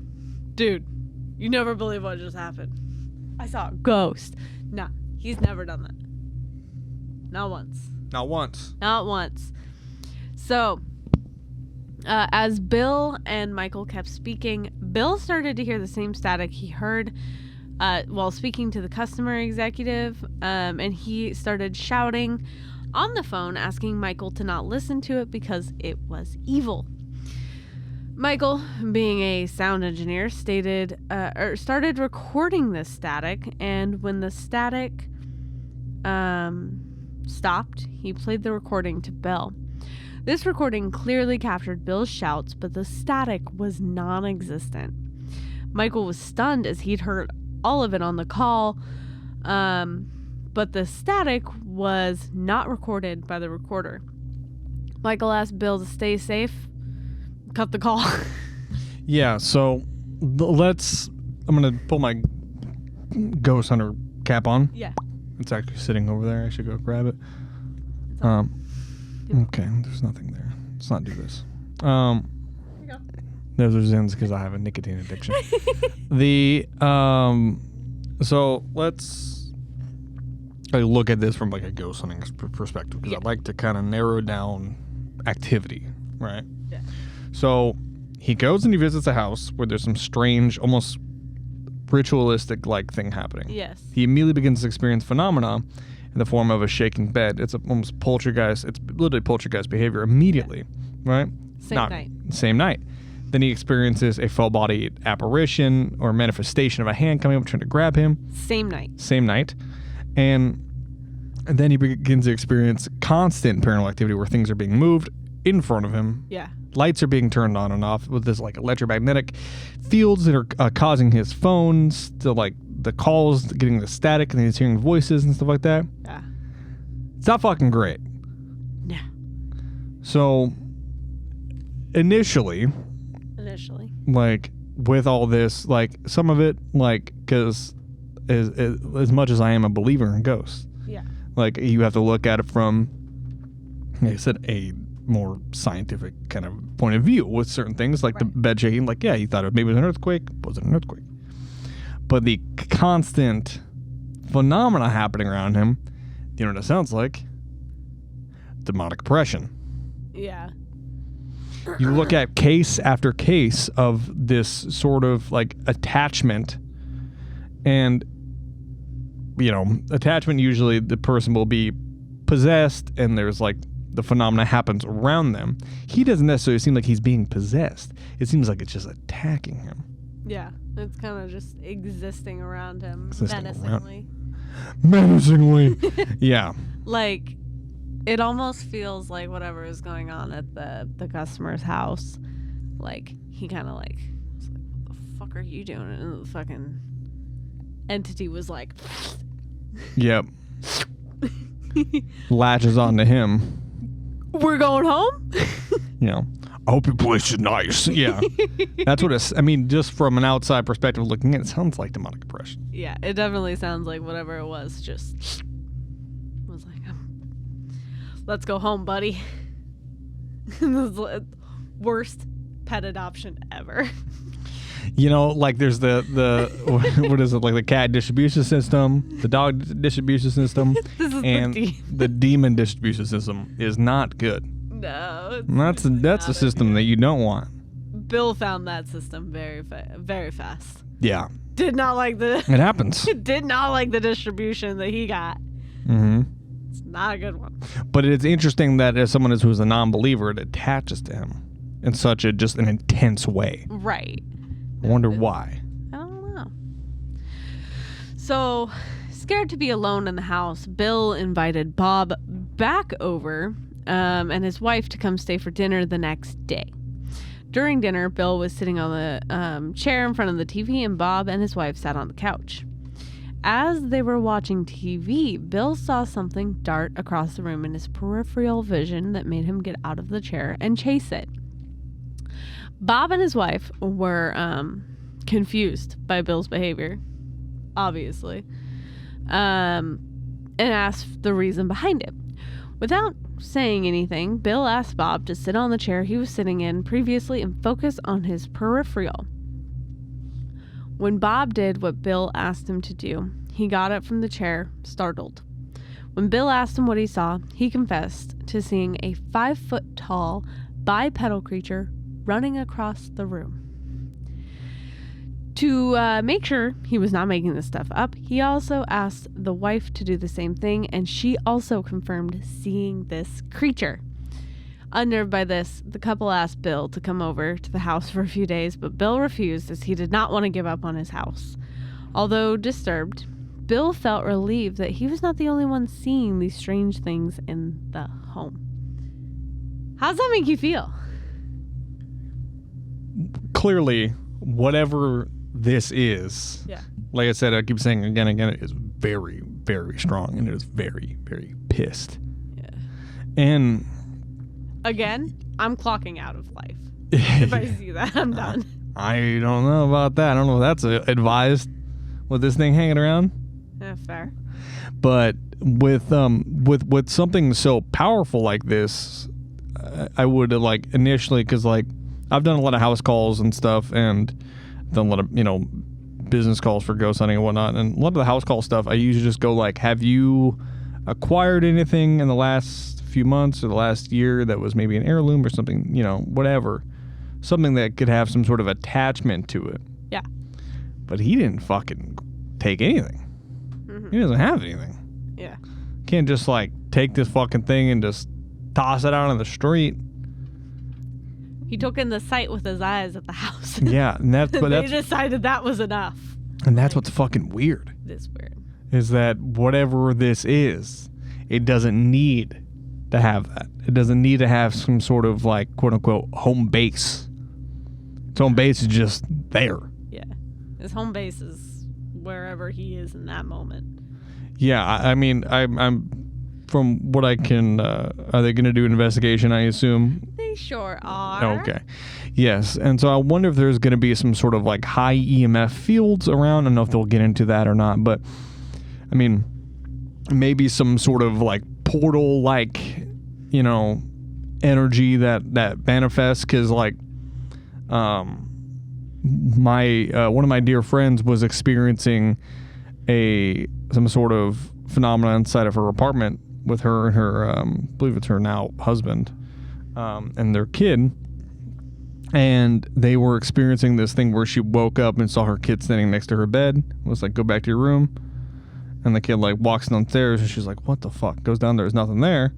you never believe what just happened. I saw a ghost. Nah, he's never done that. Not once. Not once. So, as Bill and Michael kept speaking, Bill started to hear the same static he heard while speaking to the customer executive, and he started shouting on the phone, asking Michael to not listen to it because it was evil. Michael, being a sound engineer, started recording this static, and when the static stopped, he played the recording to Bill. This recording clearly captured Bill's shouts, but the static was non-existent. Michael was stunned as he'd heard all of it on the call, but the static was not recorded by the recorder. Michael asked Bill to stay safe, cut the call. Yeah, so I'm going to pull my Ghost Hunter cap on. Yeah. It's actually sitting over there. I should go grab it. Okay, there's nothing there. Let's not do this. Here you go. Those are Zins because I have a nicotine addiction. So let's look at this from like a ghost hunting perspective because I'd like to kind of narrow down activity, right? Yeah. So he goes and he visits a house where there's some strange, almost ritualistic like thing happening. Yes. He immediately begins to experience phenomena in the form of a shaking bed. It's almost poltergeist. It's literally poltergeist behavior immediately, right? Same night. Then he experiences a full-bodied apparition or manifestation of a hand coming up trying to grab him. Same night. And then he begins to experience constant paranormal activity where things are being moved in front of him. Yeah. Lights are being turned on and off with this like electromagnetic fields that are causing his phones to like the calls getting the static and he's hearing voices and stuff like that. Yeah. It's not fucking great. Yeah. So initially, like with all this, like some of it, like because as much as I am a believer in ghosts, yeah, like you have to look at it from, like I said, a more scientific kind of point of view with certain things, like the bed shaking. Like, yeah, you thought maybe it was an earthquake. Was it an earthquake? But the constant phenomena happening around him, you know what it sounds like? Demonic oppression. Yeah. You look at case after case of this sort of like attachment, and attachment, usually the person will be possessed and there's like the phenomena happens around them. He doesn't necessarily seem like he's being possessed. It seems like it's just attacking him. Yeah, it's kind of just existing around him Menacingly. menacingly. Yeah. Like, it almost feels like whatever is going on at the customer's house, like he kind of like was like, what the fuck are you doing? And the fucking entity was like, yep. Latches onto him. We're going home? I hope your place is nice. Yeah. That's what it's, I mean, just from an outside perspective looking in, it sounds like demonic oppression. Yeah, it definitely sounds like whatever it was just was like, let's go home, buddy. Worst pet adoption ever. Like there's the what is it, like the cat distribution system, the dog distribution system, and the demon distribution system is not good. No, that's a system that you don't want. Bill found that system very fast. Yeah, did not like it happens. Did not like the distribution that he got. Mm-hmm. It's not a good one. But it's interesting that as someone who's a non-believer, it attaches to him in such an intense way. Right. I wonder why. I don't know. So, scared to be alone in the house, Bill invited Bob back over and his wife to come stay for dinner the next day. During dinner, Bill was sitting on the chair in front of the TV, and Bob and his wife sat on the couch. As they were watching TV, Bill saw something dart across the room in his peripheral vision that made him get out of the chair and chase it. Bob and his wife were confused by Bill's behavior, obviously, and asked the reason behind it. Without saying anything, Bill asked Bob to sit on the chair he was sitting in previously and focus on his peripheral. When Bob did what Bill asked him to do, he got up from the chair, startled. When Bill asked him what he saw, he confessed to seeing a 5-foot-tall bipedal creature running across the room. To make sure he was not making this stuff up, he also asked the wife to do the same thing, and she also confirmed seeing this creature. Unnerved by this, the couple asked Bill to come over to the house for a few days, but Bill refused as he did not want to give up on his house. Although disturbed, Bill felt relieved that he was not the only one seeing these strange things in the home. How's that make you feel? Clearly, whatever this is, Yeah. like I said, I keep saying again and again, it is very, very strong, and it is very, very pissed. Yeah. And Again, I'm clocking out of life. If I see that, I'm done. I don't know about that. I don't know if that's advised with this thing hanging around. Yeah, fair. But with something so powerful like this, I would like initially, because like I've done a lot of house calls and stuff, and done a lot of business calls for ghost hunting and whatnot, and a lot of the house call stuff I usually just go like, have you acquired anything in the last few months or the last year that was maybe an heirloom or something, whatever, something that could have some sort of attachment to it. Yeah. But he didn't fucking take anything. He doesn't have anything. Yeah. Can't just like take this fucking thing and just toss it out on the street. He took in the sight with his eyes at the house. Yeah, and that's They decided that was enough. and that's what's fucking weird. It is weird. Is that whatever this is, it doesn't need to have that. It doesn't need to have some sort of like quote unquote home base. Its home base is just there. Yeah. His home base is wherever he is in that moment. Yeah, I mean, I'm from what I can. Are they going to do an investigation? I assume. They sure are. Okay. Yes, and so I wonder if there's going to be some sort of like high EMF fields around. I don't know if they'll get into that or not, but I mean, maybe some sort of like portal, like energy that manifests. Because like, my one of my dear friends was experiencing some sort of phenomenon inside of her apartment with her and her I believe it's her now husband and their kid, and they were experiencing this thing where she woke up and saw her kid standing next to her bed. It was like, go back to your room, and the kid like walks downstairs and she's like, what the fuck? Goes down, there's nothing there,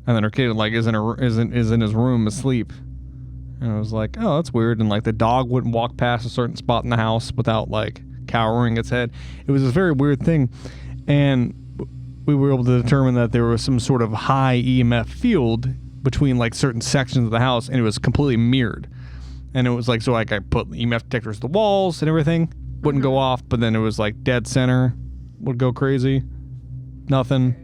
and then her kid like is in his room asleep. And I was like, oh, that's weird. And like the dog wouldn't walk past a certain spot in the house without like cowering its head. It was this very weird thing. And we were able to determine that there was some sort of high EMF field between like certain sections of the house, and it was completely mirrored. And it was like, so like I put EMF detectors to the walls and everything, wouldn't go off, but then it was like dead center would go crazy. Nothing,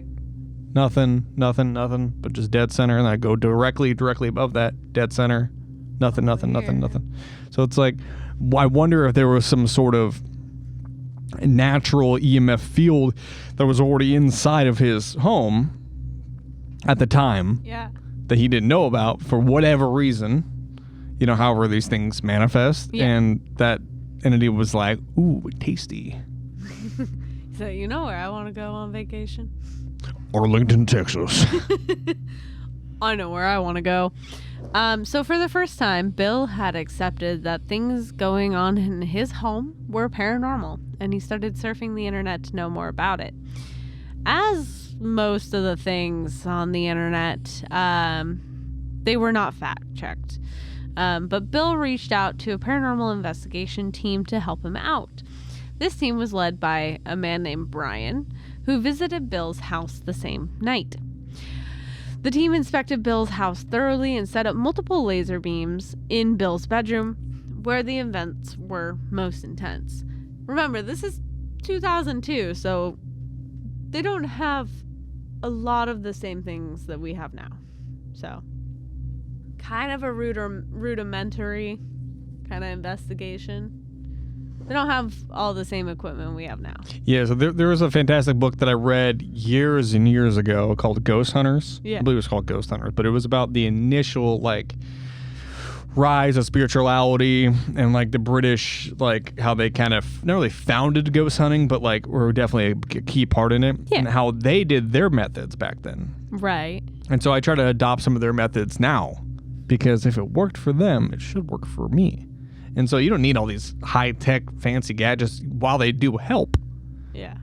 but just dead center. And I go directly above that, dead center. Nothing. So it's like, I wonder if there was some sort of natural EMF field that was already inside of his home at the time. Yeah. That he didn't know about for whatever reason, however these things manifest. Yeah. And that entity was like, ooh, tasty. So you know where I want to go on vacation? Arlington, Texas. I know where I want to go. So for the first time, Bill had accepted that things going on in his home were paranormal, and he started surfing the internet to know more about it. As most of the things on the internet, they were not fact-checked. But Bill reached out to a paranormal investigation team to help him out. This team was led by a man named Brian, who visited Bill's house the same night. The team inspected Bill's house thoroughly and set up multiple laser beams in Bill's bedroom, where the events were most intense. Remember, this is 2002, so they don't have a lot of the same things that we have now. So, kind of a rudimentary kind of investigation. They don't have all the same equipment we have now. Yeah, so there was a fantastic book that I read years and years ago called Ghost Hunters. Yeah. I believe it was called Ghost Hunters, but it was about the initial, like, rise of spirituality and, like, the British, like, how they kind of, not really founded ghost hunting, but, like, were definitely a key part in it. Yeah. And how they did their methods back then. Right. And so I try to adopt some of their methods now, because if it worked for them, it should work for me. And so you don't need all these high-tech fancy gadgets while they do help. Yeah.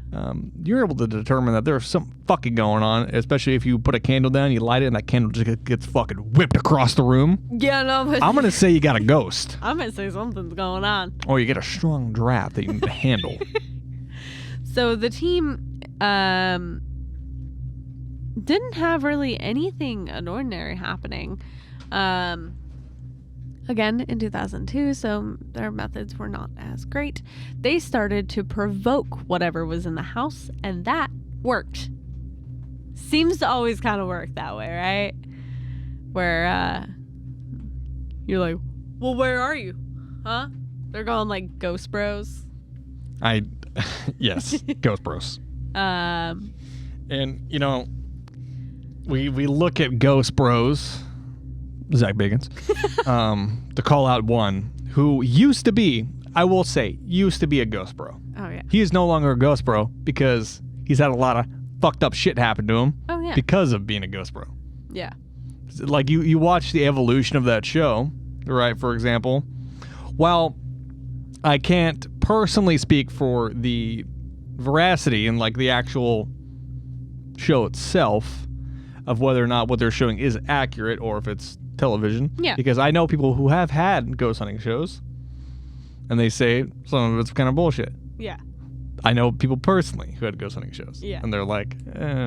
You're able to determine that there's something fucking going on, especially if you put a candle down, you light it, and that candle just gets fucking whipped across the room. Yeah, no, but I'm going to say you got a ghost. I'm going to say something's going on. Or you get a strong draft that you need to handle. So the team didn't have really anything unordinary happening. Again, in 2002, so their methods were not as great. They started to provoke whatever was in the house, and that worked. Seems to always kind of work that way, right? Where you're like, well, where are you? Huh? They're going like Ghost Bros. Yes, Ghost Bros. And, you know, we look at Ghost Bros, Zach Bagans, to call out one who used to be, I will say, used to be a Ghost Bro. Oh, yeah. He is no longer a Ghost Bro because he's had a lot of fucked up shit happen to him. Oh, yeah. Because of being a Ghost Bro. Yeah. Like, you watch the evolution of that show, right, for example. While I can't personally speak for the veracity and, like, the actual show itself of whether or not what they're showing is accurate or if it's television. Yeah. Because I know people who have had ghost hunting shows, and they say some of it's kind of bullshit. Yeah. I know people personally who had ghost hunting shows. Yeah. And they're like,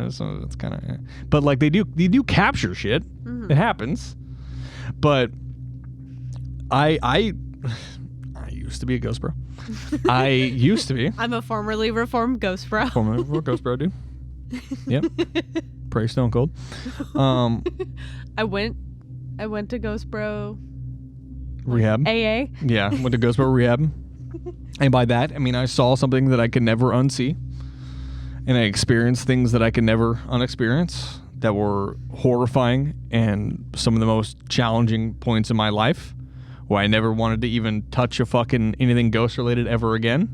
some of it's kind of But, like, they do capture shit. Mm-hmm. It happens. But I used to be a Ghost Bro. I used to be. I'm a formerly reformed Ghost Bro. Former Ghost Bro, dude. Yep. Pray Stone Cold. I went to Ghost Bro Rehab. AA. Yeah, went to Ghost Bro Rehab. And by that, I mean I saw something that I could never unsee. And I experienced things that I could never unexperience that were horrifying and some of the most challenging points in my life where I never wanted to even touch a fucking anything ghost related ever again.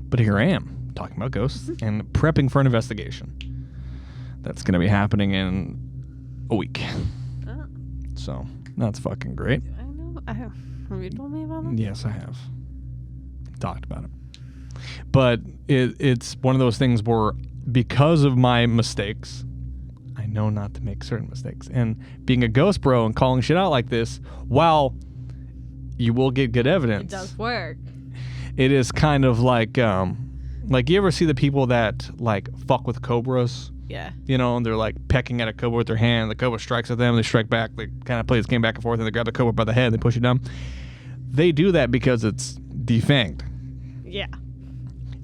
But here I am, talking about ghosts and prepping for an investigation that's going to be happening in a week. Oh. So that's fucking great. I know. Have you told me about that? Yes, I have. Talked about it. But it's one of those things where because of my mistakes, I know not to make certain mistakes. And being a Ghost Bro and calling shit out like this, while you will get good evidence, It does work. it is kind of like you ever see the people that like fuck with cobras? Yeah. You know, and they're like pecking at a cobra with their hand. The cobra strikes at them. They strike back. They kind of play this game back and forth, and they grab the cobra by the head. They push it down. They do that because it's defanged. Yeah.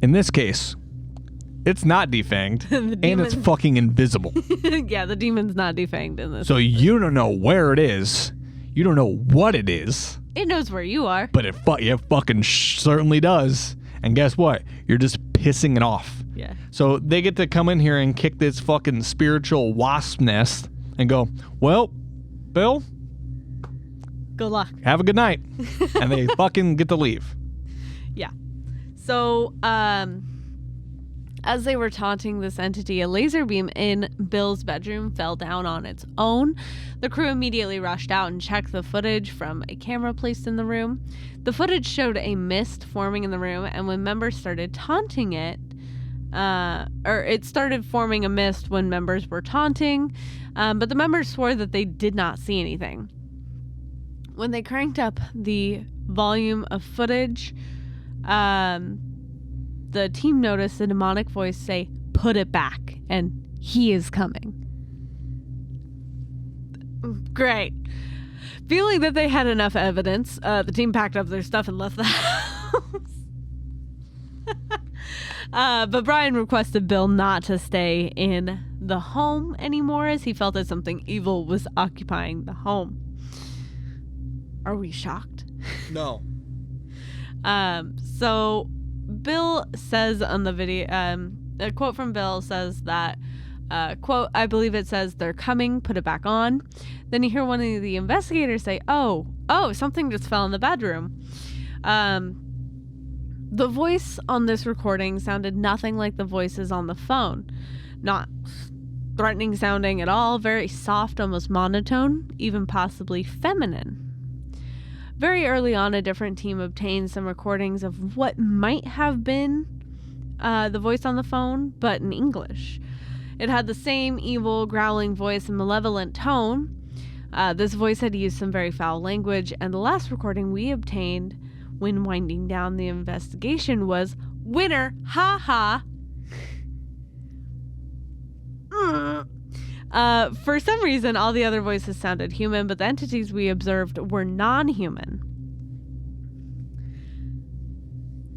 In this case, it's not defanged, and it's fucking invisible. Yeah, the demon's not defanged in this. So you don't know where it is. You don't know what it is. It knows where you are. But it fucking certainly does. And guess what? You're just pissing it off. Yeah. So they get to come in here and kick this fucking spiritual wasp nest and go, well, Bill, Good luck. have a good night. And they fucking get to leave. Yeah. So, as they were taunting this entity, a laser beam in Bill's bedroom fell down on its own. The crew immediately rushed out and checked the footage from a camera placed in the room. The footage showed a mist forming in the room, and when members started taunting it, it started forming a mist when members were taunting, but the members swore that they did not see anything. When they cranked up the volume of footage, the team noticed a demonic voice say, "Put it back," and he is coming. Great. Feeling that they had enough evidence, the team packed up their stuff and left the house. But Brian requested Bill not to stay in the home anymore as he felt that something evil was occupying the home. Are we shocked? No. So Bill says on the video, a quote from Bill says that, quote, "I believe it says they're coming, put it back on." Then you hear one of the investigators say, oh, something just fell in the bedroom. The voice on this recording sounded nothing like the voices on the phone. Not threatening sounding at all, very soft, almost monotone, even possibly feminine. Very early on, a different team obtained some recordings of what might have been the voice on the phone, but in English. It had the same evil, growling voice and malevolent tone. This voice had used some very foul language, and the last recording we obtained when winding down the investigation was "Winner, ha ha." For some reason, all the other voices sounded human, but the entities we observed were non-human.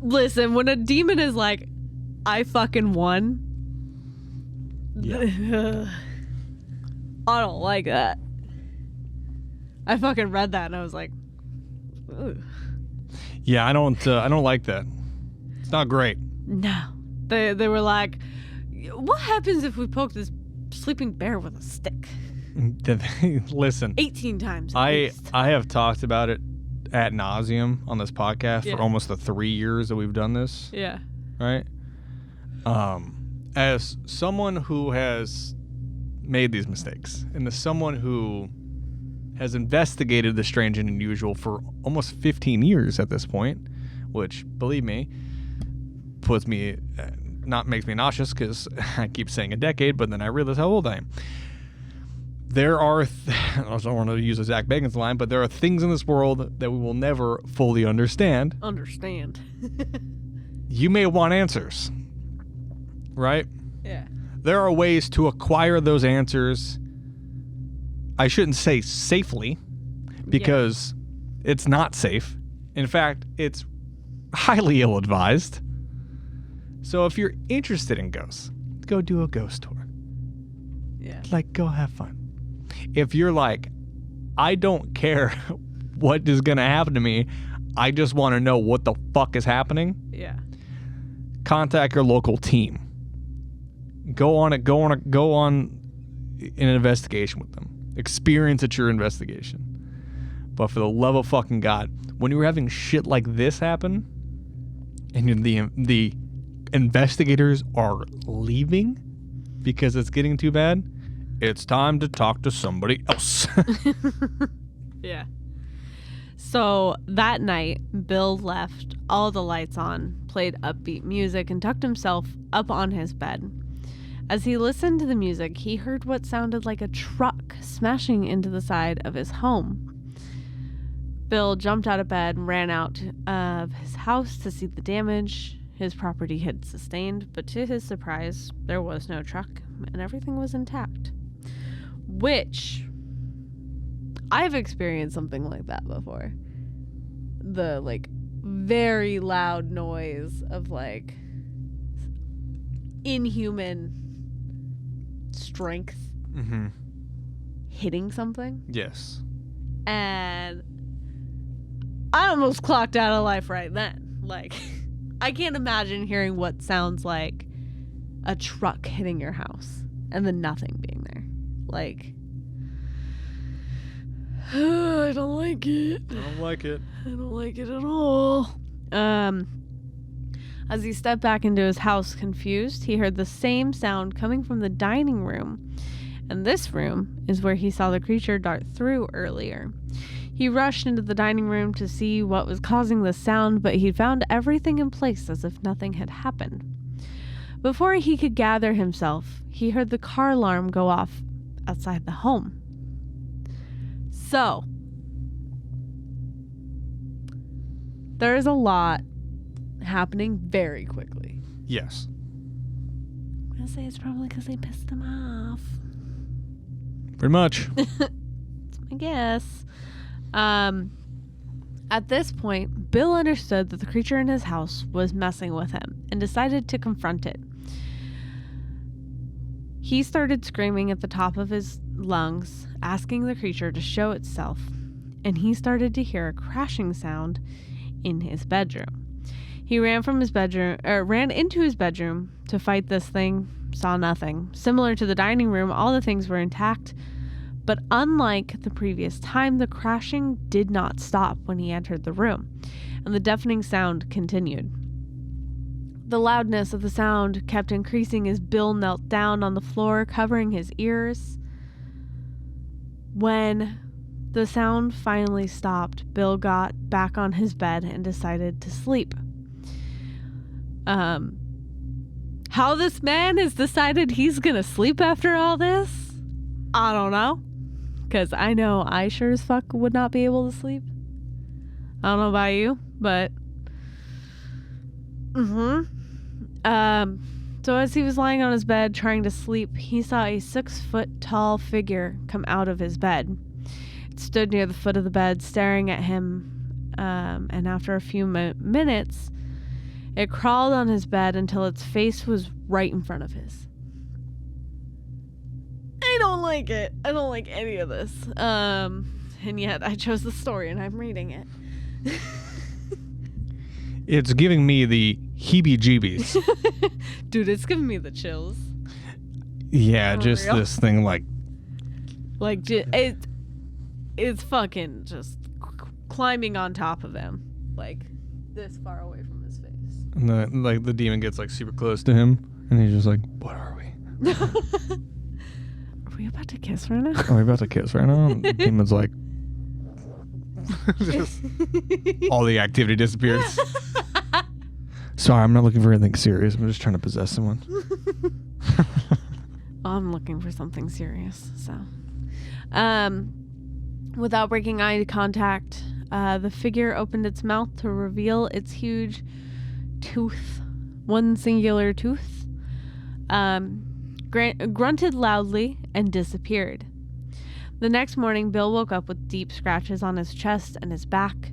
Listen, when a demon is like, "I fucking won," Yeah. I don't like that. I fucking read that and I was like, ugh. Yeah, I don't like that. It's not great. No. They were like, "What happens if we poke this sleeping bear with a stick?" Listen, 18 times. I have talked about it ad nauseum on this podcast Yeah. for almost the 3 years that we've done this. Yeah. Right? As someone who has made these mistakes, and as someone who has investigated the strange and unusual for almost 15 years at this point, which, believe me, makes me nauseous because I keep saying a decade, but then I realize how old I am. There are, I don't want to use a Zach Bagans line, but there are things in this world that we will never fully understand. You may want answers, right? Yeah. There are ways to acquire those answers. I shouldn't say safely, because it's not safe. In fact, it's highly ill-advised. So if you're interested in ghosts, go do a ghost tour. Yeah. Like, go have fun. If you're like, I don't care what is going to happen to me, I just want to know what the fuck is happening. Yeah. Contact your local team. Go on an investigation with them. Experience at your investigation. But for the love of fucking God, when you're having shit like this happen, and the investigators are leaving because it's getting too bad, it's time to talk to somebody else. Yeah. So that night, Bill left all the lights on, played upbeat music, and tucked himself up on his bed. As he listened to the music, he heard what sounded like a truck smashing into the side of his home. Bill jumped out of bed and ran out of his house to see the damage his property had sustained, but to his surprise, there was no truck and everything was intact. Which, I've experienced something like that before. The, like, very loud noise of, like, inhuman strength hitting something. Yes. And I almost clocked out of life right then. Like, I can't imagine hearing what sounds like a truck hitting your house and then nothing being there. Like, I don't like it. I don't like it. I don't like it at all. As he stepped back into his house confused, he heard the same sound coming from the dining room. And this room is where he saw the creature dart through earlier. He rushed into the dining room to see what was causing the sound, but he found everything in place as if nothing had happened. Before he could gather himself, he heard the car alarm go off outside the home. So, there is a lot happening very quickly. Yes. I'm going to say it's probably because they pissed him off. Pretty much. That's my guess. At this point, Bill understood that the creature in his house was messing with him and decided to confront it. He started screaming at the top of his lungs, asking the creature to show itself, and he started to hear a crashing sound in his bedroom. He ran into his bedroom to fight this thing, saw nothing. Similar to the dining room, all the things were intact, but unlike the previous time, the crashing did not stop when he entered the room, and the deafening sound continued. The loudness of the sound kept increasing as Bill knelt down on the floor, covering his ears. When the sound finally stopped, Bill got back on his bed and decided to sleep. How this man has decided he's gonna sleep after all this, I don't know. Because I know I sure as fuck would not be able to sleep. I don't know about you, but... So as he was lying on his bed trying to sleep, he saw a 6-foot tall figure come out of his bed. It stood near the foot of the bed, staring at him, and after a few minutes, it crawled on his bed until its face was right in front of his. I don't like it. I don't like any of this. And yet I chose the story and I'm reading it. It's giving me the heebie-jeebies. Dude, it's giving me the chills. Yeah, just real. this thing like it's fucking just climbing on top of him, like this far away from his face. and the demon gets like super close to him and he's just like, what are we? Are we about to kiss right now? Are we about to kiss right now? And the demon's like just, all the activity disappears. Sorry, I'm not looking for anything serious. I'm just trying to possess someone. I'm looking for something serious, so. Without breaking eye contact, the figure opened its mouth to reveal its huge tooth, one singular tooth, grunted loudly, and disappeared. The next morning, Bill woke up with deep scratches on his chest and his back,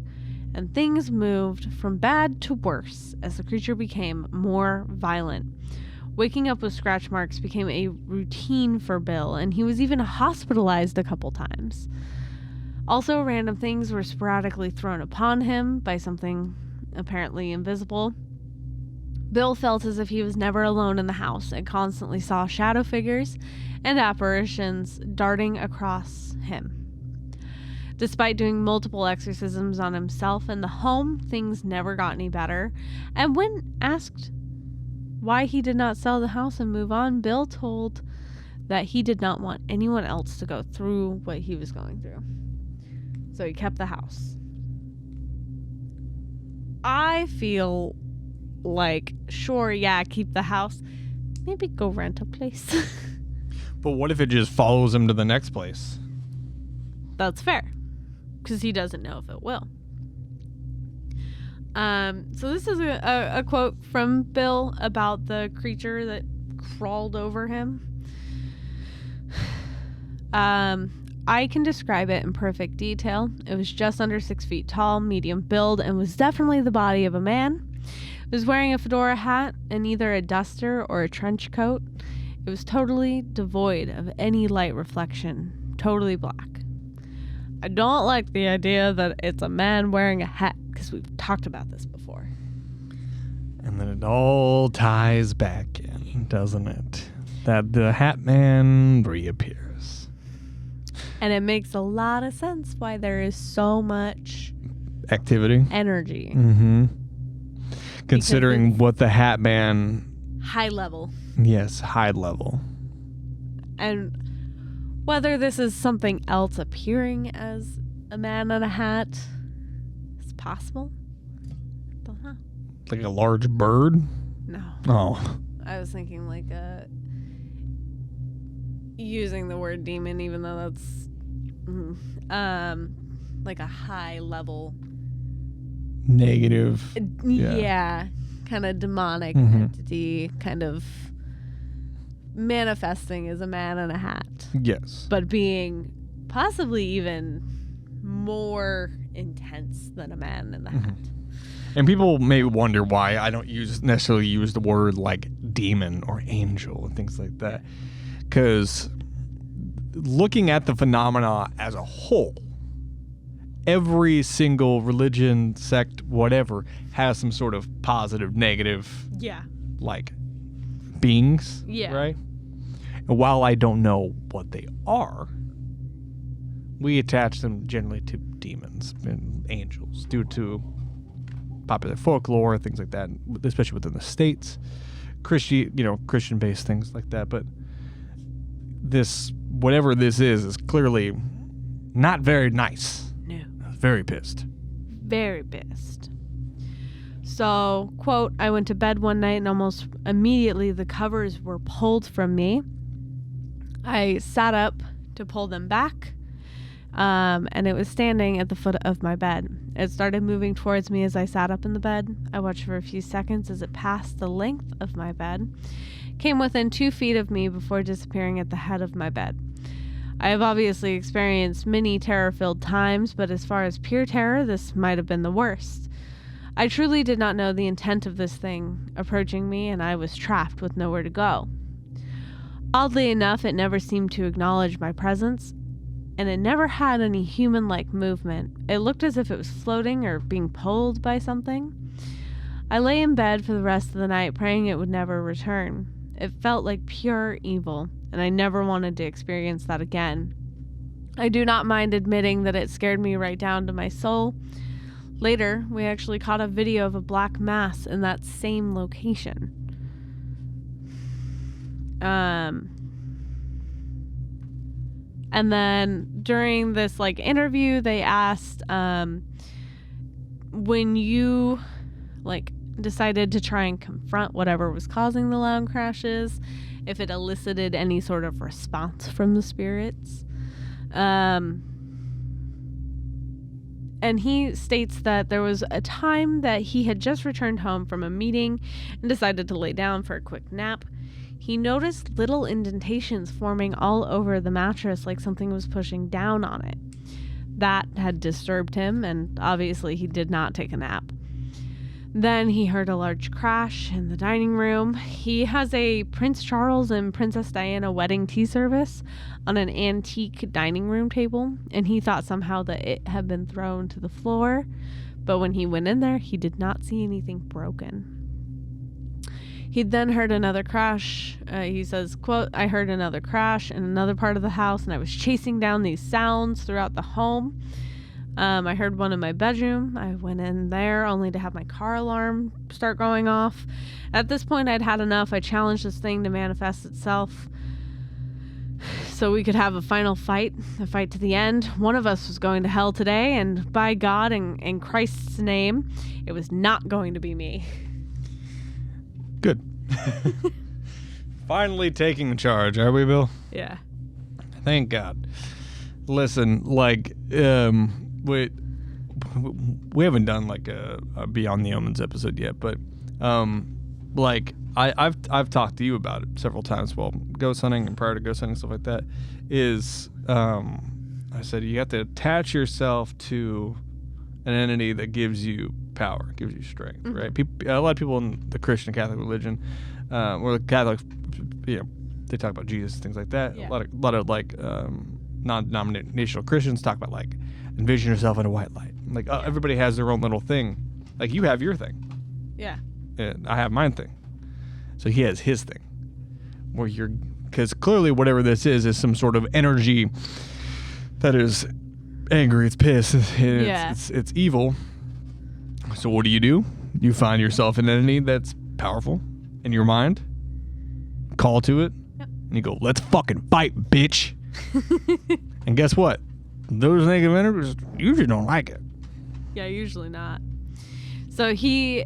and things moved from bad to worse as the creature became more violent. Waking up with scratch marks became a routine for Bill, and he was even hospitalized a couple times. Also, random things were sporadically thrown upon him by something apparently invisible. Bill felt as if he was never alone in the house and constantly saw shadow figures and apparitions darting across him. Despite doing multiple exorcisms on himself and the home, things never got any better. And when asked why he did not sell the house and move on, Bill told that he did not want anyone else to go through what he was going through. So he kept the house. I feel like, sure, yeah, keep the house. Maybe go rent a place. But what if it just follows him to the next place? That's fair. Because he doesn't know if it will. So this is a quote from Bill about the creature that crawled over him. I can describe it in perfect detail. It was just under 6 feet tall, medium build, and was definitely the body of a man. It was wearing a fedora hat and either a duster or a trench coat. It was totally devoid of any light reflection, totally black. I don't like the idea that it's a man wearing a hat, because we've talked about this before. And then it all ties back in, doesn't it? That the Hat Man reappears. And it makes a lot of sense why there is so much activity, energy. Mm-hmm. Considering what the Hat Man... High level. Yes, high level. And whether this is something else appearing as a man in a hat is possible. Don't know. Like a large bird? No. Oh. I was thinking like using the word demon, even though that's like a high level negative. Yeah. Kind of demonic entity, kind of manifesting as a man in a hat. Yes. But being possibly even more intense than a man in the hat. And people may wonder why I don't necessarily use the word like demon or angel and things like that. Because looking at the phenomena as a whole, every single religion, sect, whatever, has some sort of positive, negative, like beings, right? And while I don't know what they are, we attach them generally to demons and angels due to popular folklore, things like that, especially within the States, Christian-based things like that. But this, whatever this is clearly not very nice. No. Very pissed. Very pissed. So, quote, I went to bed one night and almost immediately the covers were pulled from me. I sat up to pull them back, and it was standing at the foot of my bed. It started moving towards me as I sat up in the bed. I watched for a few seconds as it passed the length of my bed, came within 2 feet of me before disappearing at the head of my bed. I have obviously experienced many terror-filled times, but as far as pure terror, this might have been the worst. I truly did not know the intent of this thing approaching me, and I was trapped with nowhere to go. Oddly enough, it never seemed to acknowledge my presence, and it never had any human-like movement. It looked as if it was floating or being pulled by something. I lay in bed for the rest of the night, praying it would never return. It felt like pure evil, and I never wanted to experience that again. I do not mind admitting that it scared me right down to my soul. Later, we actually caught a video of a black mass in that same location. And then during this interview, they asked, when you decided to try and confront whatever was causing the loud crashes, if it elicited any sort of response from the spirits. And he states that there was a time that he had just returned home from a meeting and decided to lay down for a quick nap. He noticed little indentations forming all over the mattress like something was pushing down on it. That had disturbed him, and obviously he did not take a nap. Then he heard a large crash in the dining room. He has a Prince Charles and Princess Diana wedding tea service on an antique dining room table, and he thought somehow that it had been thrown to the floor, but when he went in there, he did not see anything broken. He then heard another crash. He says, quote, I heard another crash in another part of the house, and I was chasing down these sounds throughout the home. I heard one in my bedroom. I went in there only to have my car alarm start going off. At this point, I'd had enough. I challenged this thing to manifest itself so we could have a final fight, a fight to the end. One of us was going to hell today, and by God and in Christ's name, it was not going to be me. Good. Finally taking charge, are we, Bill? Yeah. Thank God. Listen, we haven't done a Beyond the Omens episode yet, but I've talked to you about it several times. Well, ghost hunting and prior to ghost hunting, stuff like that. I said you have to attach yourself to an entity that gives you power, gives you strength, mm-hmm. right? A lot of people in the Christian Catholic religion, or the Catholics, they talk about Jesus and things like that. Yeah. A lot of non-denominational Christians talk about envision yourself in a white light. Everybody has their own little thing. You have your thing. Yeah. And I have mine thing. So he has his thing. Because clearly whatever this is some sort of energy that is angry, it's pissed, it's evil. So what do? You find yourself an entity that's powerful in your mind, call to it, yep. And you go, let's fucking fight, bitch. And guess what? Those negative energies usually don't like it. Yeah, usually not. So he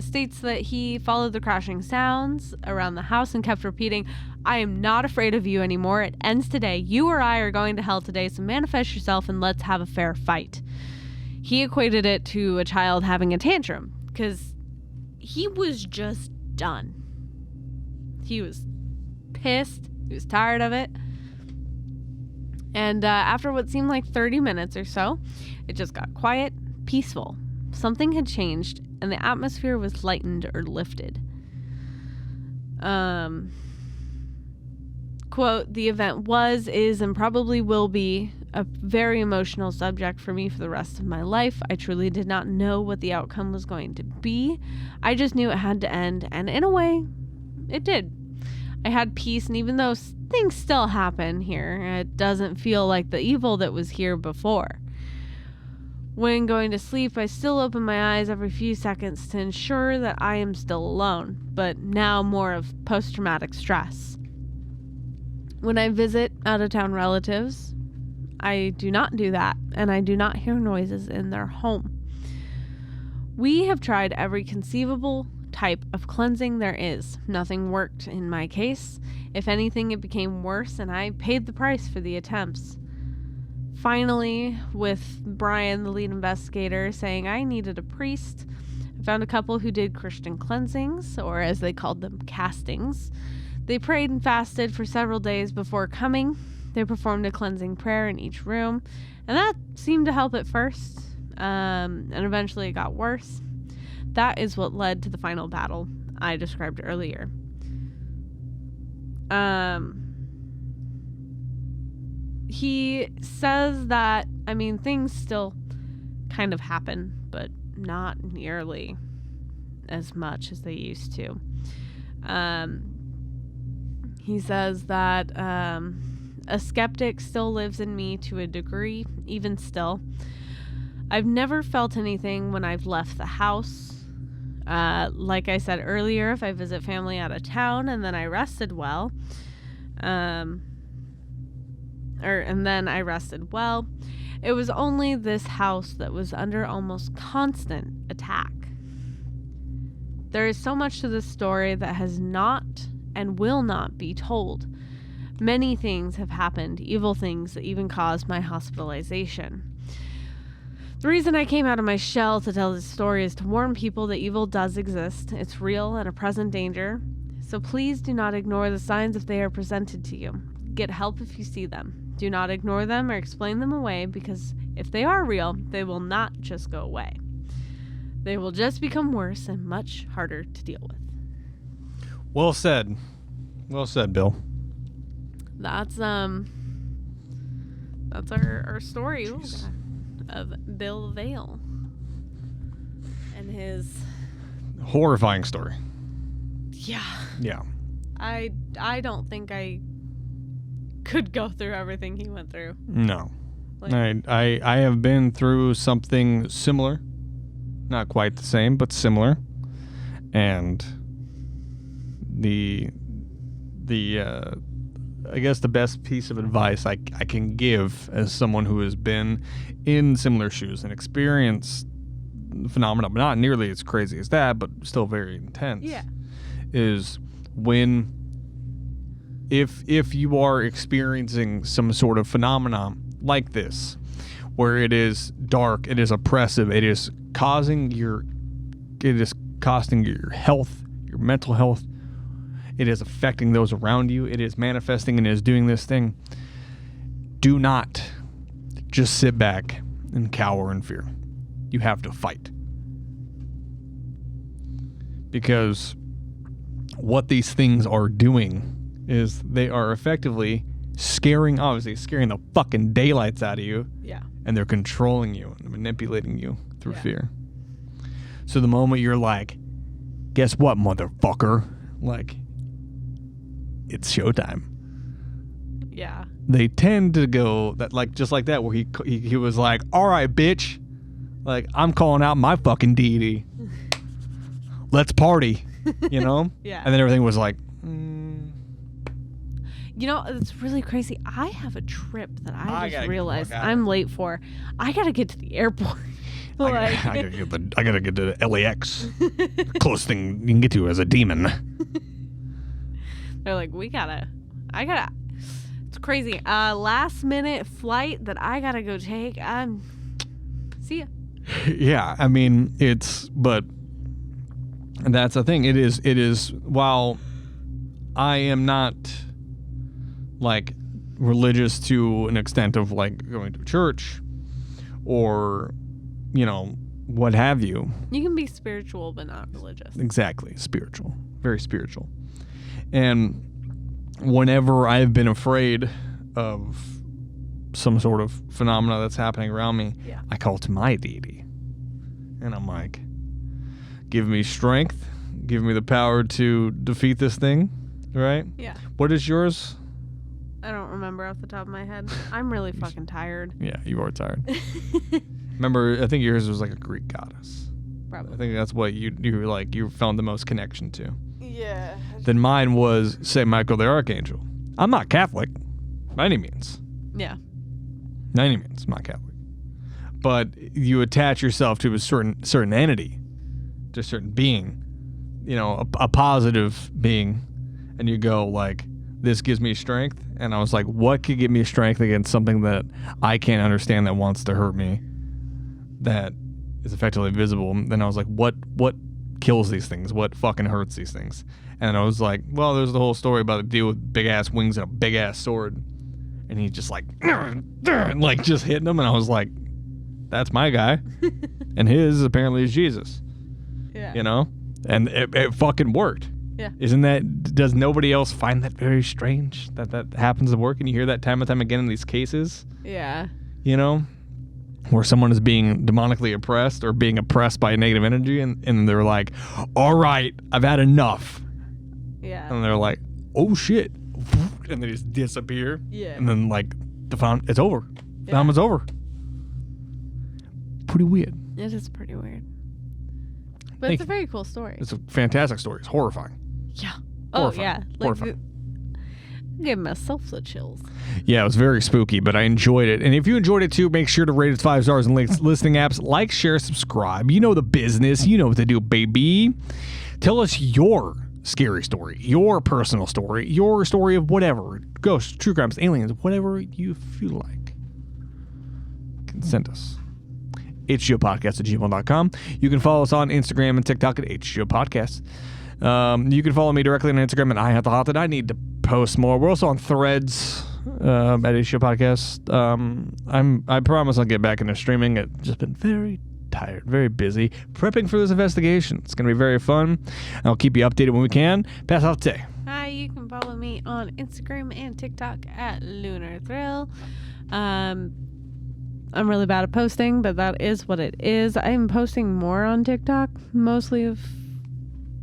states that he followed the crashing sounds around the house and kept repeating, I am not afraid of you anymore. It ends today. You or I are going to hell today, so manifest yourself and let's have a fair fight. He equated it to a child having a tantrum because he was just done. He was pissed. He was tired of it. And after what seemed like 30 minutes or so, it just got quiet, peaceful. Something had changed, and the atmosphere was lightened or lifted. Quote, the event is, and probably will be a very emotional subject for me for the rest of my life. I truly did not know what the outcome was going to be. I just knew it had to end, and in a way, it did. I had peace, and even though things still happen here, it doesn't feel like the evil that was here before. When going to sleep, I still open my eyes every few seconds to ensure that I am still alone, but now more of post-traumatic stress. When I visit out-of-town relatives, I do not do that, and I do not hear noises in their home. We have tried every conceivable type of cleansing there is. Nothing worked in my case. If anything, it became worse, and I paid the price for the attempts. Finally, with Brian, the lead investigator, saying I needed a priest, I found a couple who did Christian cleansings, or as they called them, castings. They prayed and fasted for several days before coming. They performed a cleansing prayer in each room, and that seemed to help at first, and eventually it got worse. That is what led to the final battle I described earlier. He says that, things still kind of happen, but not nearly as much as they used to. He says that a skeptic still lives in me to a degree, even still. I've never felt anything when I've left the house. Like I said earlier, if I visit family out of town and then I rested well, it was only this house that was under almost constant attack. There is so much to this story that has not and will not be told. Many things have happened, evil things that even caused my hospitalization. The reason I came out of my shell to tell this story is to warn people that evil does exist. It's real and a present danger. So please do not ignore the signs if they are presented to you. Get help if you see them. Do not ignore them or explain them away, because if they are real, they will not just go away. They will just become worse and much harder to deal with. Well said. Well said, Bill. That's our story of Bill Vaile and his horrifying story. Yeah. Yeah. I don't think I could go through everything he went through. No. I have been through something similar. Not quite the same, but similar. And I guess the best piece of advice I can give as someone who has been in similar shoes and experienced the phenomenon, but not nearly as crazy as that, but still very intense, is if you are experiencing some sort of phenomenon like this, where it is dark, it is oppressive, it is costing your health, your mental health, it is affecting those around you, it is manifesting and is doing this thing, do not just sit back and cower in fear. You have to fight. Because what these things are doing is they are effectively scaring the fucking daylights out of you. Yeah. And they're controlling you and manipulating you through fear. So the moment you're like, guess what, motherfucker? Like, it's showtime. Yeah. They tend to go that, like, just like that, where he was like, all right, bitch, like, I'm calling out my fucking deity. Let's party, you know? Yeah. And then everything was like, You know, it's really crazy. I have a trip that I just realized I'm late for. I gotta get to the airport. I gotta get to LAX. Closest thing you can get to as a demon. They're like, it's crazy. Last minute flight that I gotta go take. See ya. Yeah, I mean, but that's the thing. It is, while I am not, like, religious to an extent of, like, going to church or, you know, what have you. You can be spiritual but not religious. Exactly. Spiritual. Very spiritual. And whenever I've been afraid of some sort of phenomena that's happening around me, I call to my deity. And I'm like, give me strength. Give me the power to defeat this thing. Right? Yeah. What is yours? I don't remember off the top of my head. I'm really fucking tired. Yeah, you are tired. Remember, I think yours was like a Greek goddess. Probably. I think that's what you found the most connection to. Yeah. Then mine was St. Michael the Archangel. I'm not Catholic by any means. Yeah. By any means, I'm not Catholic. But you attach yourself to a certain entity, to a certain being, you know, a positive being, and you go like, this gives me strength. And I was like, what could give me strength against something that I can't understand that wants to hurt me, that is effectively visible? And then I was like, what kills these things? What fucking hurts these things? And I was like, well, there's the whole story about a dude with big ass wings and a big ass sword. And he just like just hitting him. And I was like, that's my guy. And his apparently is Jesus. Yeah. You know? And it fucking worked. Yeah. Does nobody else find that very strange that happens to work? And you hear that time and time again in these cases? Yeah. You know? Where someone is being demonically oppressed or being oppressed by a negative energy, and they're like, all right, I've had enough. Yeah. And they're like, oh shit. And they just disappear. Yeah. And then like it's over. The fountain's over. Pretty weird. It is pretty weird. But it's a very cool story. It's a fantastic story. It's horrifying. Yeah. Horrifying. Oh, yeah. Like, Horrifying. Give myself the chills. Yeah, it was very spooky, but I enjoyed it. And if you enjoyed it too, make sure to rate it 5 stars in listening apps. Like, share, subscribe. You know the business. You know what to do, baby. Tell us your scary story, your personal story, your story of whatever. Ghosts, true crimes, aliens, whatever you feel like. Send us. HGOPodcast@gmail.com. You can follow us on Instagram and TikTok at HGOPodcast. You can follow me directly on Instagram at IHaveTheHot. I need to post more. We're also on Threads at HGOPodcast. I promise I'll get back into streaming. It's just been very tired, very busy prepping for this investigation. It's going to be very fun. I'll keep you updated when we can. Pass off today. Hi, you can follow me on Instagram and TikTok at Lunar Thrill. I'm really bad at posting, but that is what it is. I'm posting more on TikTok, mostly of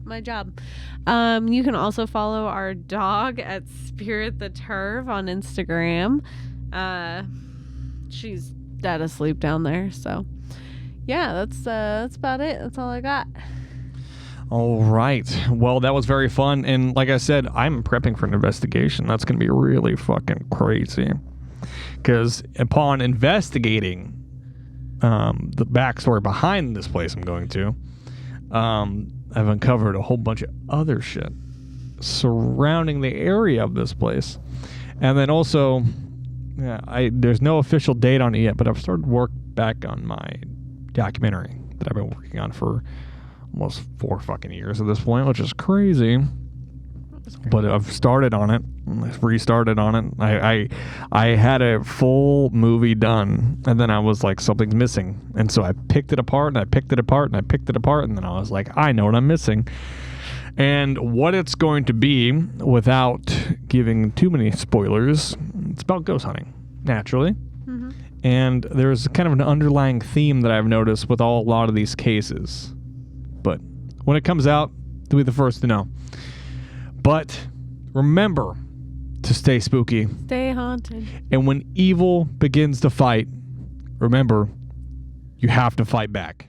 my job. You can also follow our dog at Spirit the Turv on Instagram. She's dead asleep down there, so yeah, that's about it. That's all I got. All right. Well, that was very fun, and like I said, I'm prepping for an investigation. That's going to be really fucking crazy. Because upon investigating the backstory behind this place I'm going to, I've uncovered a whole bunch of other shit surrounding the area of this place. And then also, there's no official date on it yet, but I've started work back on my documentary that I've been working on for almost 4 fucking years at this point, which is crazy. But I've started on it, restarted on it. I had a full movie done, and then I was like, something's missing. And so I picked it apart, and I picked it apart, and I picked it apart, and then I was like, I know what I'm missing. And what it's going to be, without giving too many spoilers, it's about ghost hunting, naturally. Mm-hmm. And there's kind of an underlying theme that I've noticed with a lot of these cases. But when it comes out, you'll be the first to know. But remember to stay spooky. Stay haunted. And when evil begins to fight, remember, you have to fight back.